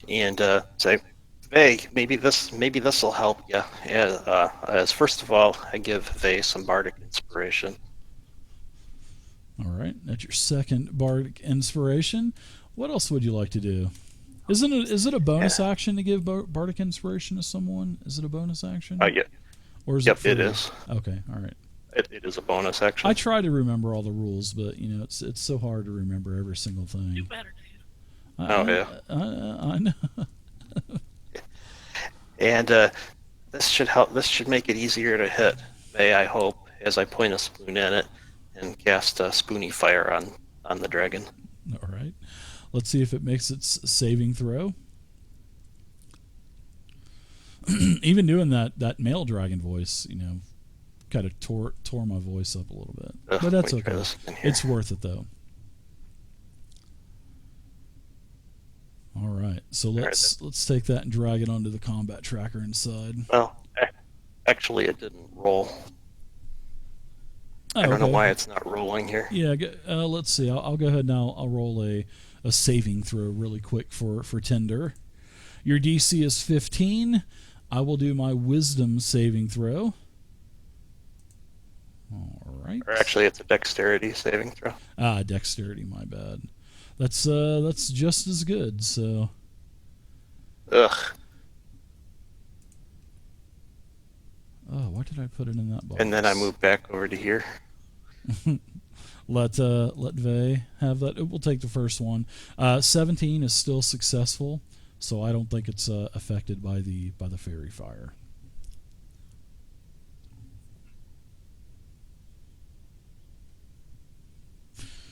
[SPEAKER 6] and say, "Vay, maybe this will help you." As first of all, I give Vay some bardic inspiration.
[SPEAKER 1] All right, that's your second bardic inspiration. What else would you like to do? Is it a bonus action to give bardic inspiration to someone? Is it a bonus action?
[SPEAKER 6] Yeah.
[SPEAKER 1] Or is
[SPEAKER 6] Yep,
[SPEAKER 1] it
[SPEAKER 6] it is.
[SPEAKER 1] Okay, all right.
[SPEAKER 6] It is a bonus action.
[SPEAKER 1] I try to remember all the rules, but it's so hard to remember every single
[SPEAKER 4] Do
[SPEAKER 1] thing.
[SPEAKER 4] better, dude.
[SPEAKER 1] I know.
[SPEAKER 6] And this should help. This should make it easier to hit Vay, I hope, as I point a spoon at it and cast a spoony fire on the dragon.
[SPEAKER 1] All right. Let's see if it makes its saving throw. Even doing that male dragon voice, kind of tore my voice up a little bit.
[SPEAKER 6] Ugh,
[SPEAKER 1] But that's
[SPEAKER 6] let me try
[SPEAKER 1] okay.
[SPEAKER 6] this again here.
[SPEAKER 1] It's worth it though. All right, so let's take that and drag it onto the combat tracker inside.
[SPEAKER 6] Well, actually, it didn't roll.
[SPEAKER 1] Oh,
[SPEAKER 6] I don't know
[SPEAKER 1] okay.
[SPEAKER 6] why it's not rolling here.
[SPEAKER 1] Yeah, let's see. I'll go ahead now. I'll roll a saving throw really quick for Tinder. Your DC is 15. I will do my wisdom saving throw. All right.
[SPEAKER 6] Or actually, it's a dexterity saving throw.
[SPEAKER 1] Dexterity, my bad. That's just as good, so
[SPEAKER 6] Ugh.
[SPEAKER 1] why did I put it in that box?
[SPEAKER 6] And then I move back over to here.
[SPEAKER 1] Let Vey have that. We'll take the first one. 17 is still successful, so I don't think it's affected by the fairy fire.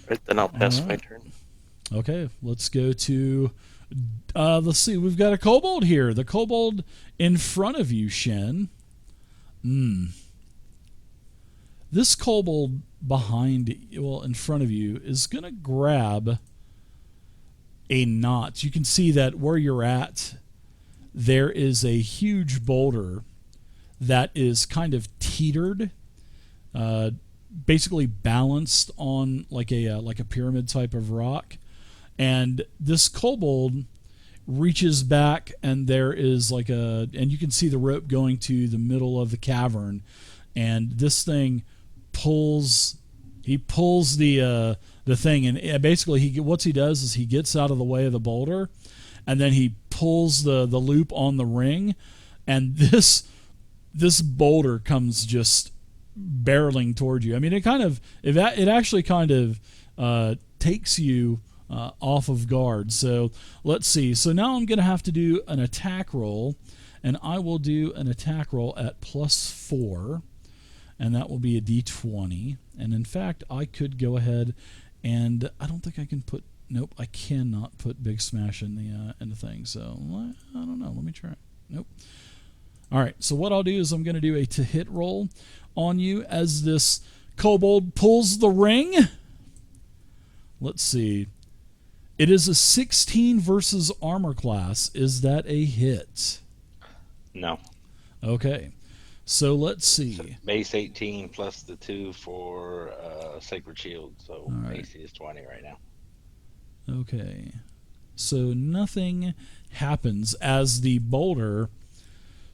[SPEAKER 6] Right, then I'll pass
[SPEAKER 1] All
[SPEAKER 6] my
[SPEAKER 1] right.
[SPEAKER 6] turn.
[SPEAKER 1] Okay, let's go to. Let's see. We've got a kobold here. The kobold in front of you, Shen. This kobold in front of you is going to grab a knot. You can see that where you're at, there is a huge boulder that is kind of teetered, basically balanced on like a pyramid type of rock. And this kobold reaches back, and there is and you can see the rope going to the middle of the cavern, and this thing pulls the thing, and basically what he does is he gets out of the way of the boulder, and then he pulls the loop on the ring, and this boulder comes just barreling toward you. I mean, it actually kind of takes you off of guard. So let's see. So now I'm going to have to do an attack roll, and I will do an attack roll at +4, and that will be a d20. And in fact, I could go ahead and I don't think I can put. Nope, I cannot put Big Smash in the thing. So I don't know. Let me try. Nope. All right. So what I'll do is I'm going to do a to hit roll on you as this kobold pulls the ring. Let's see. It is a 16 versus armor class. Is that a hit?
[SPEAKER 5] No.
[SPEAKER 1] Okay. So let's see.
[SPEAKER 5] Base 18 plus the 2 for Sacred Shield. So
[SPEAKER 1] All right.
[SPEAKER 5] AC is 20 right now.
[SPEAKER 1] Okay. So nothing happens as the boulder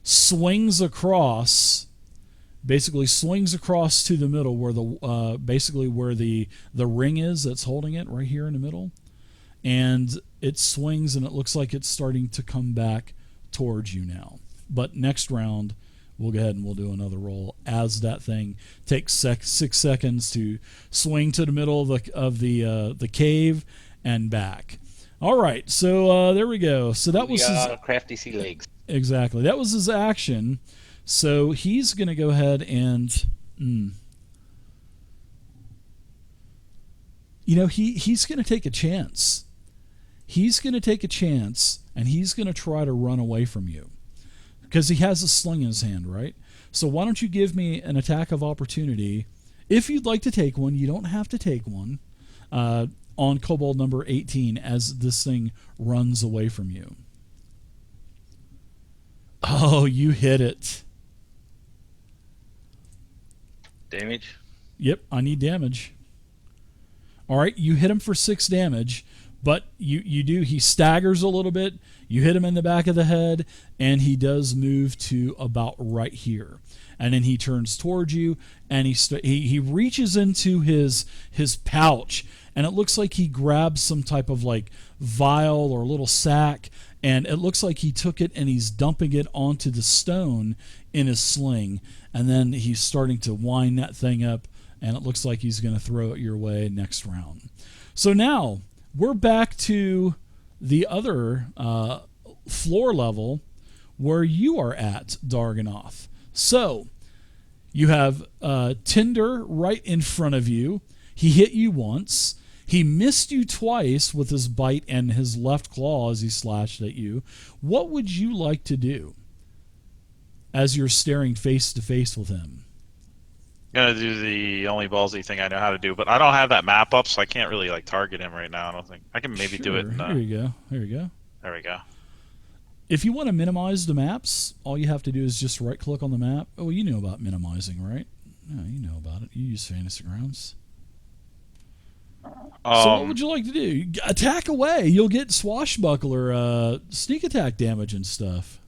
[SPEAKER 1] swings across, basically swings across to the middle where the ring is that's holding it right here in the middle. And it swings, and it looks like it's starting to come back towards you now. But next round, we'll go ahead and we'll do another roll as that thing takes 6 seconds to swing to the middle of the cave and back. All right, so there we go. So that was his
[SPEAKER 5] crafty sea legs.
[SPEAKER 1] exactly. That was his action. So he's going to go ahead and he's going to take a chance. He's going to take a chance, and he's going to try to run away from you because he has a sling in his hand, right? So why don't you give me an attack of opportunity? If you'd like to take one, you don't have to take one, on Kobold number 18 as this thing runs away from you. Oh, you hit it.
[SPEAKER 5] Damage?
[SPEAKER 1] Yep, I need damage. All right, you hit him for 6 damage, but he staggers a little bit. You hit him in the back of the head, and he does move to about right here. And then he turns towards you, and he reaches into his pouch, and it looks like he grabs some type of like vial or little sack, and it looks like he took it and he's dumping it onto the stone in his sling, and then he's starting to wind that thing up, and it looks like he's going to throw it your way next round. So now we're back to the other floor level where you are at, Darganoth. So you have Tinder right in front of you. He hit you once. He missed you twice with his bite and his left claw as he slashed at you. What would you like to do as you're staring face to face with him?
[SPEAKER 2] Gonna do the only ballsy thing I know how to do, but I don't have that map up, so I can't really like target him right now. I don't think I can maybe do it.
[SPEAKER 1] Here you go. Here you go.
[SPEAKER 2] There we go.
[SPEAKER 1] If you want to minimize the maps, all you have to do is just right-click on the map. Oh, you know about minimizing, right? Yeah, you know about it. You use Fantasy Grounds. So what would you like to do? Attack away. You'll get swashbuckler, sneak attack damage and stuff.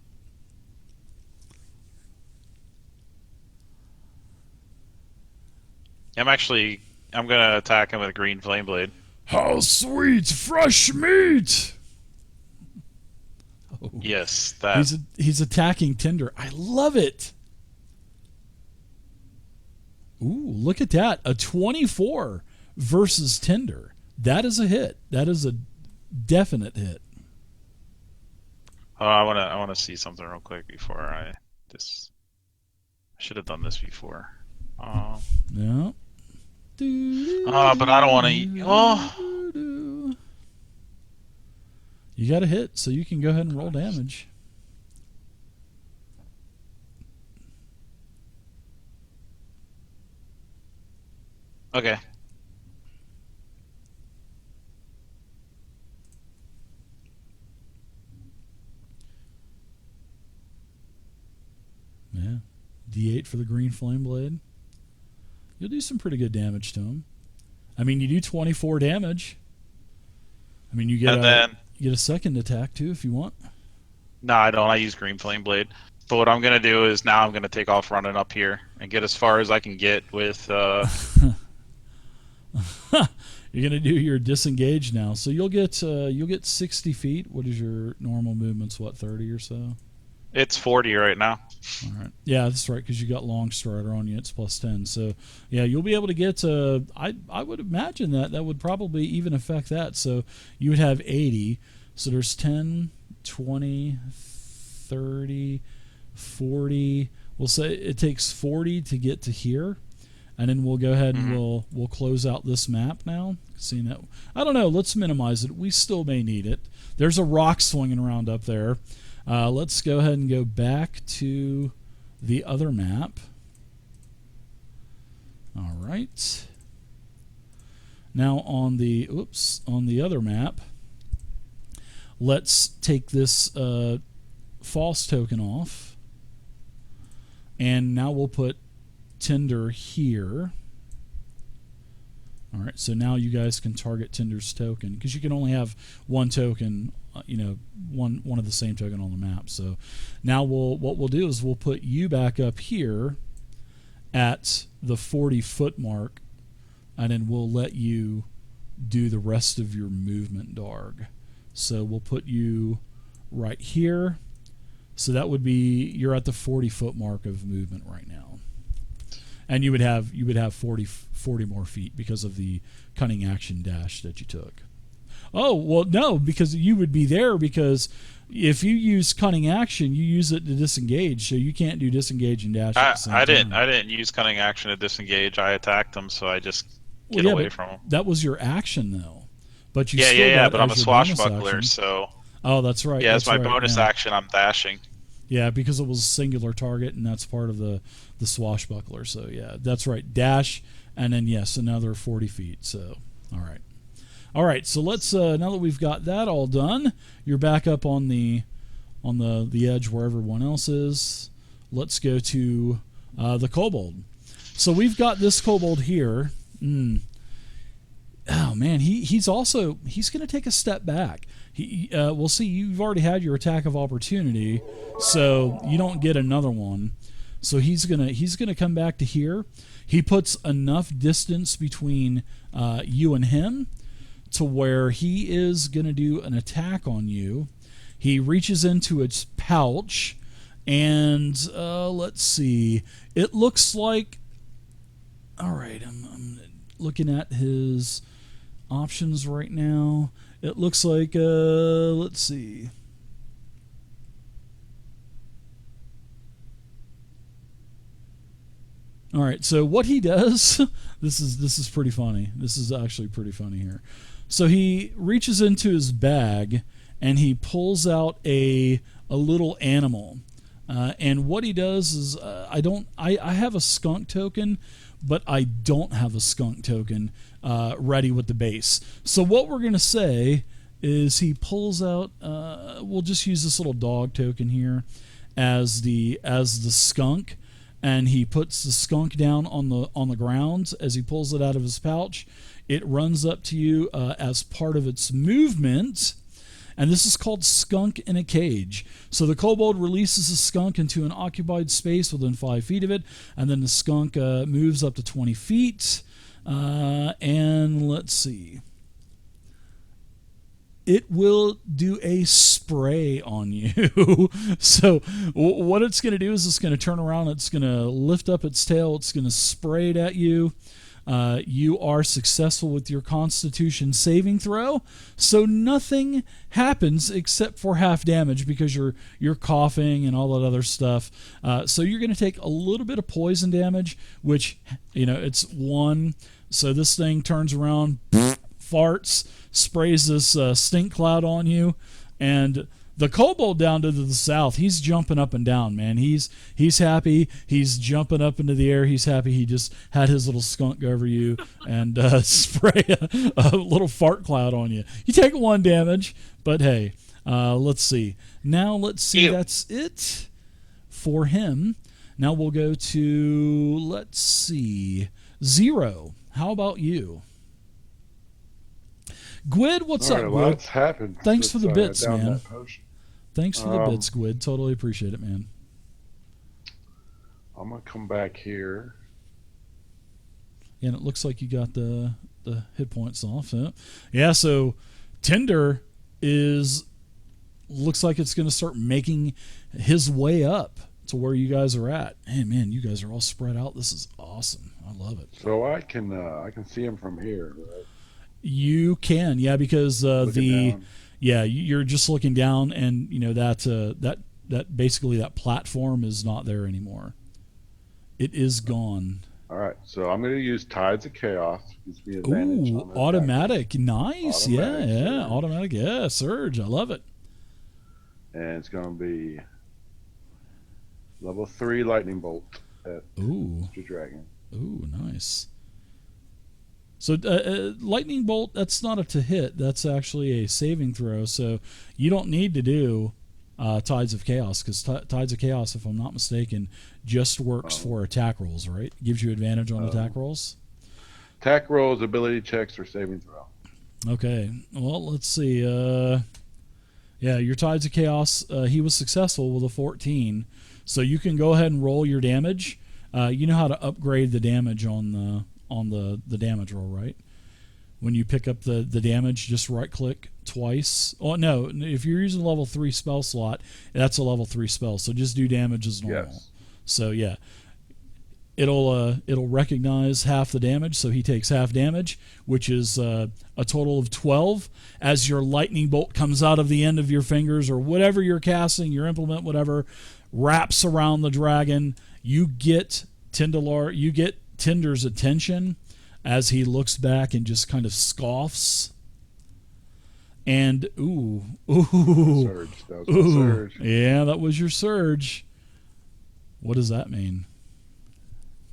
[SPEAKER 2] I'm gonna attack him with a green flame blade.
[SPEAKER 1] How sweet, fresh meat! Oh,
[SPEAKER 2] Yes, that.
[SPEAKER 1] he's attacking Tinder. I love it. Ooh, look at that. A 24 versus Tinder. That is a hit. That is a definite hit.
[SPEAKER 2] Oh, I wanna see something real quick before I should have done this before.
[SPEAKER 1] Yeah.
[SPEAKER 2] But I don't want to eat. Oh,
[SPEAKER 1] You got a hit, so you can go ahead and roll damage.
[SPEAKER 2] okay.
[SPEAKER 1] Yeah. D8 for the green flame blade. You'll do some pretty good damage to him. I mean, you do 24 damage. I mean, you get a second attack too if you want.
[SPEAKER 2] No, I don't. I use green flame blade. But what I'm gonna do is now I'm gonna take off running up here and get as far as I can get with.
[SPEAKER 1] You're gonna do your disengage now, so you'll get 60 feet. What is your normal movements? What, 30 or so?
[SPEAKER 2] It's 40 right now.
[SPEAKER 1] All right. Yeah, that's right, because you got long strider on you. It's plus 10. So, yeah, you'll be able to get I would imagine that would probably even affect that. So you would have 80. So there's 10, 20, 30, 40. We'll say it takes 40 to get to here. And then we'll go ahead and we'll close out this map now. Seeing that, I don't know. Let's minimize it. We still may need it. There's a rock swinging around up there. Let's go ahead and go back to the other map. All right. Now on the other map, let's take this false token off, and now we'll put Tinder here. All right, so now you guys can target Tinder's token because you can only have one token, one of the same token on the map. So now what we'll do is we'll put you back up here at the 40-foot mark, and then we'll let you do the rest of your movement, Darg. So we'll put you right here. So that would be, you're at the 40-foot mark of movement right now. And you would have 40 more feet because of the cunning action dash that you took. Oh, well, no, because you would be there, because if you use cunning action, you use it to disengage, so you can't do disengage and dash at the same time.
[SPEAKER 2] I didn't use cunning action to disengage. I attacked them, so I just get away from them.
[SPEAKER 1] That was your action, though. But you
[SPEAKER 2] but I'm a swashbuckler, so.
[SPEAKER 1] Oh, that's right.
[SPEAKER 2] Yeah, it's my bonus action. I'm dashing.
[SPEAKER 1] Yeah, because it was a singular target, and that's part of the swashbuckler. So yeah, that's right. Dash, and then yes, another 40 feet. So all right. So let's now that we've got that all done, you're back up on the edge where everyone else is. Let's go to the kobold. So we've got this kobold here. Oh man, he's going to take a step back. We'll see. You've already had your attack of opportunity, so you don't get another one. So he's gonna come back to here. He puts enough distance between you and him to where he is gonna do an attack on you. He reaches into its pouch, and let's see. It looks like. All right, I'm looking at his options right now. It looks like, let's see. All right, so what he does, this is pretty funny. This is actually pretty funny here. So he reaches into his bag and he pulls out a little animal. And what he does is I have a skunk token, but I don't have a skunk token ready with the base. So what we're going to say is he pulls out, we'll just use this little dog token here as the skunk, and he puts the skunk down on the ground as he pulls it out of his pouch. It runs up to you as part of its movement, and this is called Skunk in a Cage. So the kobold releases the skunk into an occupied space within 5 feet of it, and then the skunk moves up to 20 feet. And let's see. It will do a spray on you. So what it's going to do is it's going to turn around. It's going to lift up its tail. It's going to spray it at you. You are successful with your Constitution saving throw, so nothing happens except for half damage because you're coughing and all that other stuff. So you're going to take a little bit of poison damage, which it's 1. So this thing turns around, farts, sprays this stink cloud on you, and the kobold down to the south, he's jumping up and down, man. He's happy. He's jumping up into the air. He's happy. He just had his little skunk go over you and spray a little fart cloud on you. You take 1 damage, but hey, let's see. Now let's see.
[SPEAKER 5] Ew.
[SPEAKER 1] That's it for him. Now we'll go to, let's see, Zero. How about you? Gwyd, what's
[SPEAKER 3] All
[SPEAKER 1] up,
[SPEAKER 3] right,
[SPEAKER 1] Gwyd?
[SPEAKER 3] lots happened.
[SPEAKER 1] Thanks for the bits,
[SPEAKER 3] down
[SPEAKER 1] man.
[SPEAKER 3] that potion.
[SPEAKER 1] Thanks for the bits, Gwyd. Totally appreciate it, man.
[SPEAKER 3] I'm gonna come back here.
[SPEAKER 1] And it looks like you got the hit points off. Yeah, so Tinder looks like it's going to start making his way up to where you guys are at. Hey, man, you guys are all spread out. This is awesome. I love it.
[SPEAKER 3] So I can see him from here, right?
[SPEAKER 1] You can, yeah, because
[SPEAKER 3] Looking down.
[SPEAKER 1] you're just looking down, and that basically that platform is not there anymore. It is gone.
[SPEAKER 3] All right, so I'm going to use Tides of Chaos. Gives me advantage
[SPEAKER 1] Ooh,
[SPEAKER 3] on the
[SPEAKER 1] automatic, nice,
[SPEAKER 3] Automatic
[SPEAKER 1] yeah,
[SPEAKER 3] surge.
[SPEAKER 1] automatic, yeah, surge. I love it.
[SPEAKER 3] attack. And it's going to be level 3 lightning bolt at
[SPEAKER 1] Ooh,
[SPEAKER 3] Mr. Dragon.
[SPEAKER 1] ooh, nice. So lightning bolt, that's not a to hit. That's actually a saving throw. So you don't need to do Tides of Chaos, because Tides of Chaos, if I'm not mistaken, just works for attack rolls, right? Gives you advantage on attack rolls.
[SPEAKER 3] Attack rolls, ability checks, or saving throw.
[SPEAKER 1] Okay. Well, let's see. Yeah, your Tides of Chaos, he was successful with a 14. So you can go ahead and roll your damage. You know how to upgrade the damage on the damage roll, right? When you pick up the damage, just right-click twice. Oh, no, if you're using a level 3 spell slot, that's a level 3 spell. So just do damage as normal.
[SPEAKER 3] Yes.
[SPEAKER 1] So, yeah. It'll recognize half the damage, so he takes half damage, which is a total of 12. As your lightning bolt comes out of the end of your fingers, or whatever you're casting, your implement, whatever, wraps around the dragon, you get Tinder's attention as he looks back and just kind of scoffs. And ooh,
[SPEAKER 3] Surge. That was my surge.
[SPEAKER 1] yeah, that was your surge. What does that mean?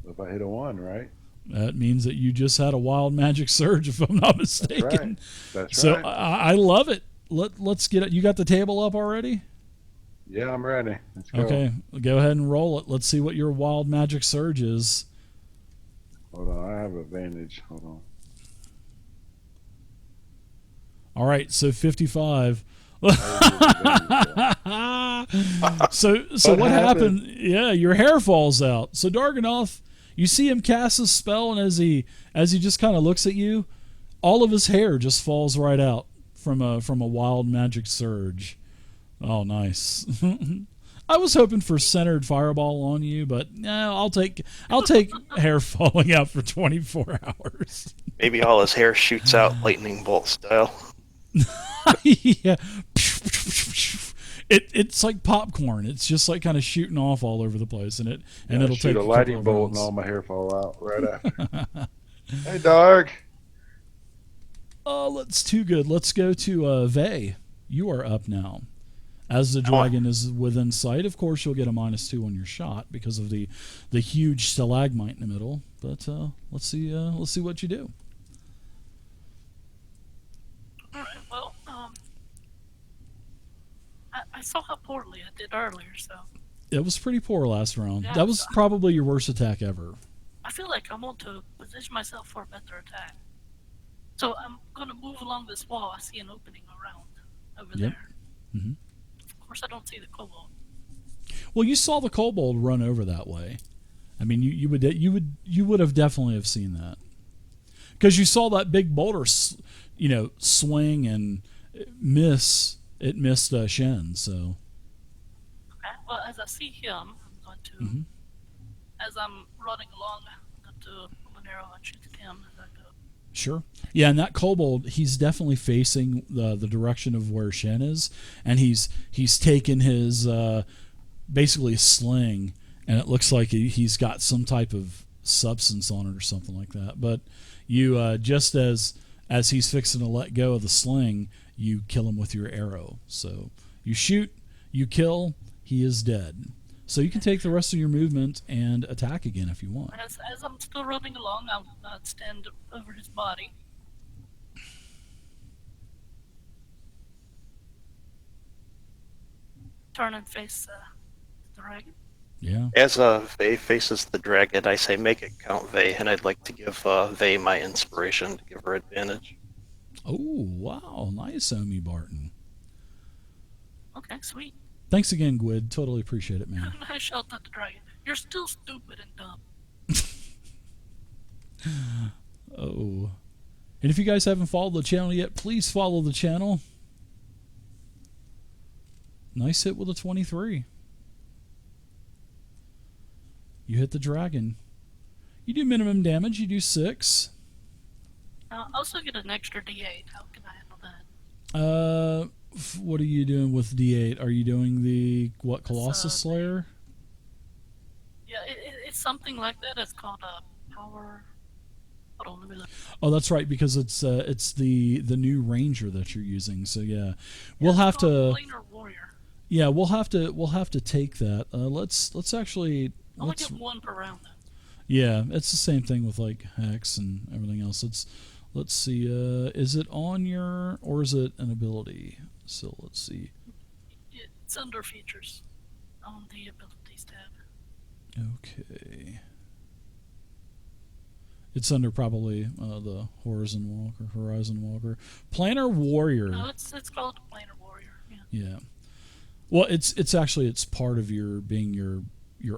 [SPEAKER 3] If I hit a 1, right?
[SPEAKER 1] That means that you just had a wild magic surge, if I'm not mistaken.
[SPEAKER 3] That's
[SPEAKER 1] So
[SPEAKER 3] right.
[SPEAKER 1] I love it. Let's get it. You got the table up already?
[SPEAKER 3] Yeah, I'm ready. Let's go.
[SPEAKER 1] Okay, go ahead and roll it. Let's see what your wild magic surge is.
[SPEAKER 3] Hold on, I have advantage. Hold on.
[SPEAKER 1] All right, so 55. So what happened? Yeah, your hair falls out. So Darganoth, you see him cast a spell, and as he just kind of looks at you, all of his hair just falls right out from a wild magic surge. Oh, nice. I was hoping for centered fireball on you, but I'll take hair falling out for 24 hours.
[SPEAKER 6] Maybe all his hair shoots out lightning bolt style.
[SPEAKER 1] Yeah. It's like popcorn. It's just like kind of shooting off all over the place, and it'll
[SPEAKER 3] shoot
[SPEAKER 1] take
[SPEAKER 3] a
[SPEAKER 1] a couple
[SPEAKER 3] lightning
[SPEAKER 1] of
[SPEAKER 3] bolt and
[SPEAKER 1] rounds.
[SPEAKER 3] all my hair fall out right after. Hey, dog.
[SPEAKER 1] Oh, that's too good. Let's go to Vey. You are up now. As the dragon is within sight, of course, you'll get a -2 on your shot because of the huge stalagmite in the middle. But let's see what you do.
[SPEAKER 4] All right. Well, I saw how poorly I did earlier, so
[SPEAKER 1] It was pretty poor last round.
[SPEAKER 4] Yeah,
[SPEAKER 1] That was probably your worst attack ever.
[SPEAKER 4] I feel like I want to position myself for a better attack. So I'm gonna move along this wall. I see an opening around over
[SPEAKER 1] Yep.
[SPEAKER 4] there.
[SPEAKER 1] Mhm.
[SPEAKER 4] Of course, I don't see the kobold.
[SPEAKER 1] Well, you saw the kobold run over that way. I mean, you would have definitely have seen that because you saw that big boulder, swing and miss. It missed Shen. So
[SPEAKER 4] Okay. Well, as I see him, I'm going to,
[SPEAKER 1] Mhm.
[SPEAKER 4] as I'm running along, I'm going to pull an arrow and shoot at him as I go.
[SPEAKER 1] sure, yeah. And that kobold, he's definitely facing the direction of where Shen is, and he's taken his basically a sling, and it looks like he's got some type of substance on it or something like that. But you just as he's fixing to let go of the sling, you kill him with your arrow. So you shoot, you kill, he is dead. So you can take the rest of your movement and attack again if you want.
[SPEAKER 4] As I'm still running along, I'll stand over his body. Turn and face the dragon.
[SPEAKER 1] Yeah.
[SPEAKER 6] As Vey faces the dragon, I say make it count Vey, and I'd like to give Vey my inspiration to give her advantage.
[SPEAKER 1] Oh, wow. Nice, Omi Barton.
[SPEAKER 4] Okay, sweet.
[SPEAKER 1] Thanks again, Gwyd. Totally appreciate it, man.
[SPEAKER 4] And I shout at the dragon, "You're still stupid and dumb."
[SPEAKER 1] Oh. And if you guys haven't followed the channel yet, please follow the channel. Nice hit with a 23. You hit the dragon. You do minimum damage. You do 6.
[SPEAKER 4] I also get an extra D8. How can I handle that?
[SPEAKER 1] What are you doing with D8? Are you doing the Colossus
[SPEAKER 4] It's,
[SPEAKER 1] Slayer?
[SPEAKER 4] Yeah, it's something like that. It's called power. Hold on, let me look.
[SPEAKER 1] Oh, that's right, because it's the new ranger that you're using. So yeah, we'll
[SPEAKER 4] it's
[SPEAKER 1] have
[SPEAKER 4] called
[SPEAKER 1] to.
[SPEAKER 4] Planar Warrior.
[SPEAKER 1] Yeah, we'll have to take that. Let's actually.
[SPEAKER 4] I only
[SPEAKER 1] Let's,
[SPEAKER 4] get one per round though.
[SPEAKER 1] yeah, it's the same thing with like Hex and everything else. Let's see. Is it on your or is it an ability? So let's see.
[SPEAKER 4] It's under features on the abilities tab.
[SPEAKER 1] Okay. It's under probably the Horizon Walker. Planar Warrior.
[SPEAKER 4] No, it's called Planar Warrior. Yeah.
[SPEAKER 1] Yeah. Well, it's actually part of your being your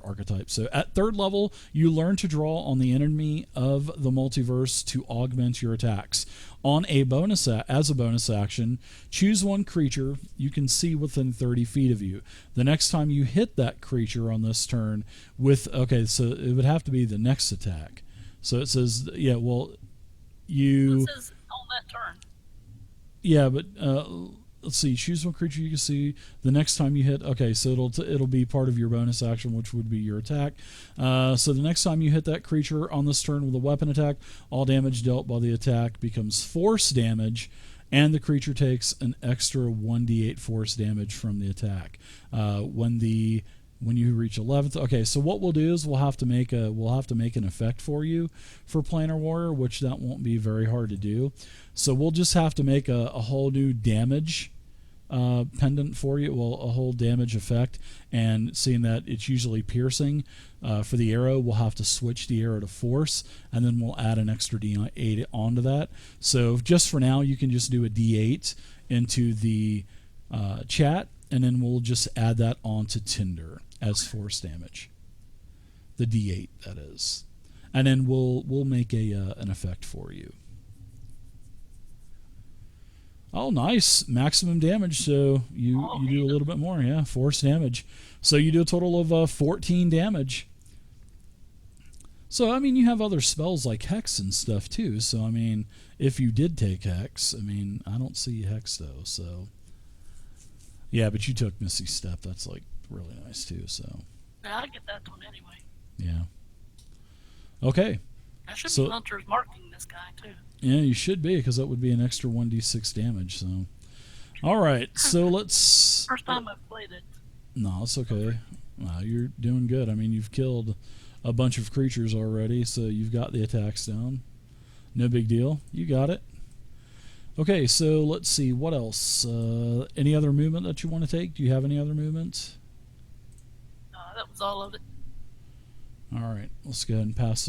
[SPEAKER 1] archetype. So at 3rd level, you learn to draw on the enemy of the multiverse to augment your attacks. On a bonus as a bonus action, choose one creature you can see within 30 feet of you. The next time you hit that creature on this turn so it would have to be the next attack. So it says, yeah, well,
[SPEAKER 4] It says on that turn.
[SPEAKER 1] yeah, but let's see. Choose one creature you can see. The next time you hit, okay, so it'll be part of your bonus action, which would be your attack. So the next time you hit that creature on this turn with a weapon attack, all damage dealt by the attack becomes force damage, and the creature takes an extra 1d8 force damage from the attack. When you reach 11th, okay. So what we'll do is we'll have to make an effect for you for Planar Warrior, which that won't be very hard to do. So we'll just have to make a whole new damage pendant for you, well, a whole damage effect, and seeing that it's usually piercing for the arrow, we'll have to switch the arrow to force, and then we'll add an extra d8 onto that. So just for now, you can just do a d8 into the chat, and then we'll just add that onto Tinder as force damage, the d8 that is, and then we'll make an effect for you. Oh, nice. Maximum damage. So you do a little bit more. Yeah, force damage. So you do a total of 14 damage. So, I mean, you have other spells like Hex and stuff, too. So, I mean, if you did take Hex, I mean, I don't see Hex, though. So, Yeah, but you took Misty Step. That's like really nice too. So
[SPEAKER 4] Yeah, I get that one anyway.
[SPEAKER 1] yeah. Okay.
[SPEAKER 4] I should
[SPEAKER 1] So-
[SPEAKER 4] be Hunter's marking this guy too.
[SPEAKER 1] Yeah, you should be, because that would be an extra 1d6 damage. So, all right. So let's.
[SPEAKER 4] First time I've played it.
[SPEAKER 1] No, it's okay. You're doing good. I mean, you've killed a bunch of creatures already, so you've got the attacks down. No big deal. You got it. Okay, so let's see. What else? Any other movement that you want to take? Do you have any other movement?
[SPEAKER 4] That was all of it.
[SPEAKER 1] All right. Let's go ahead and pass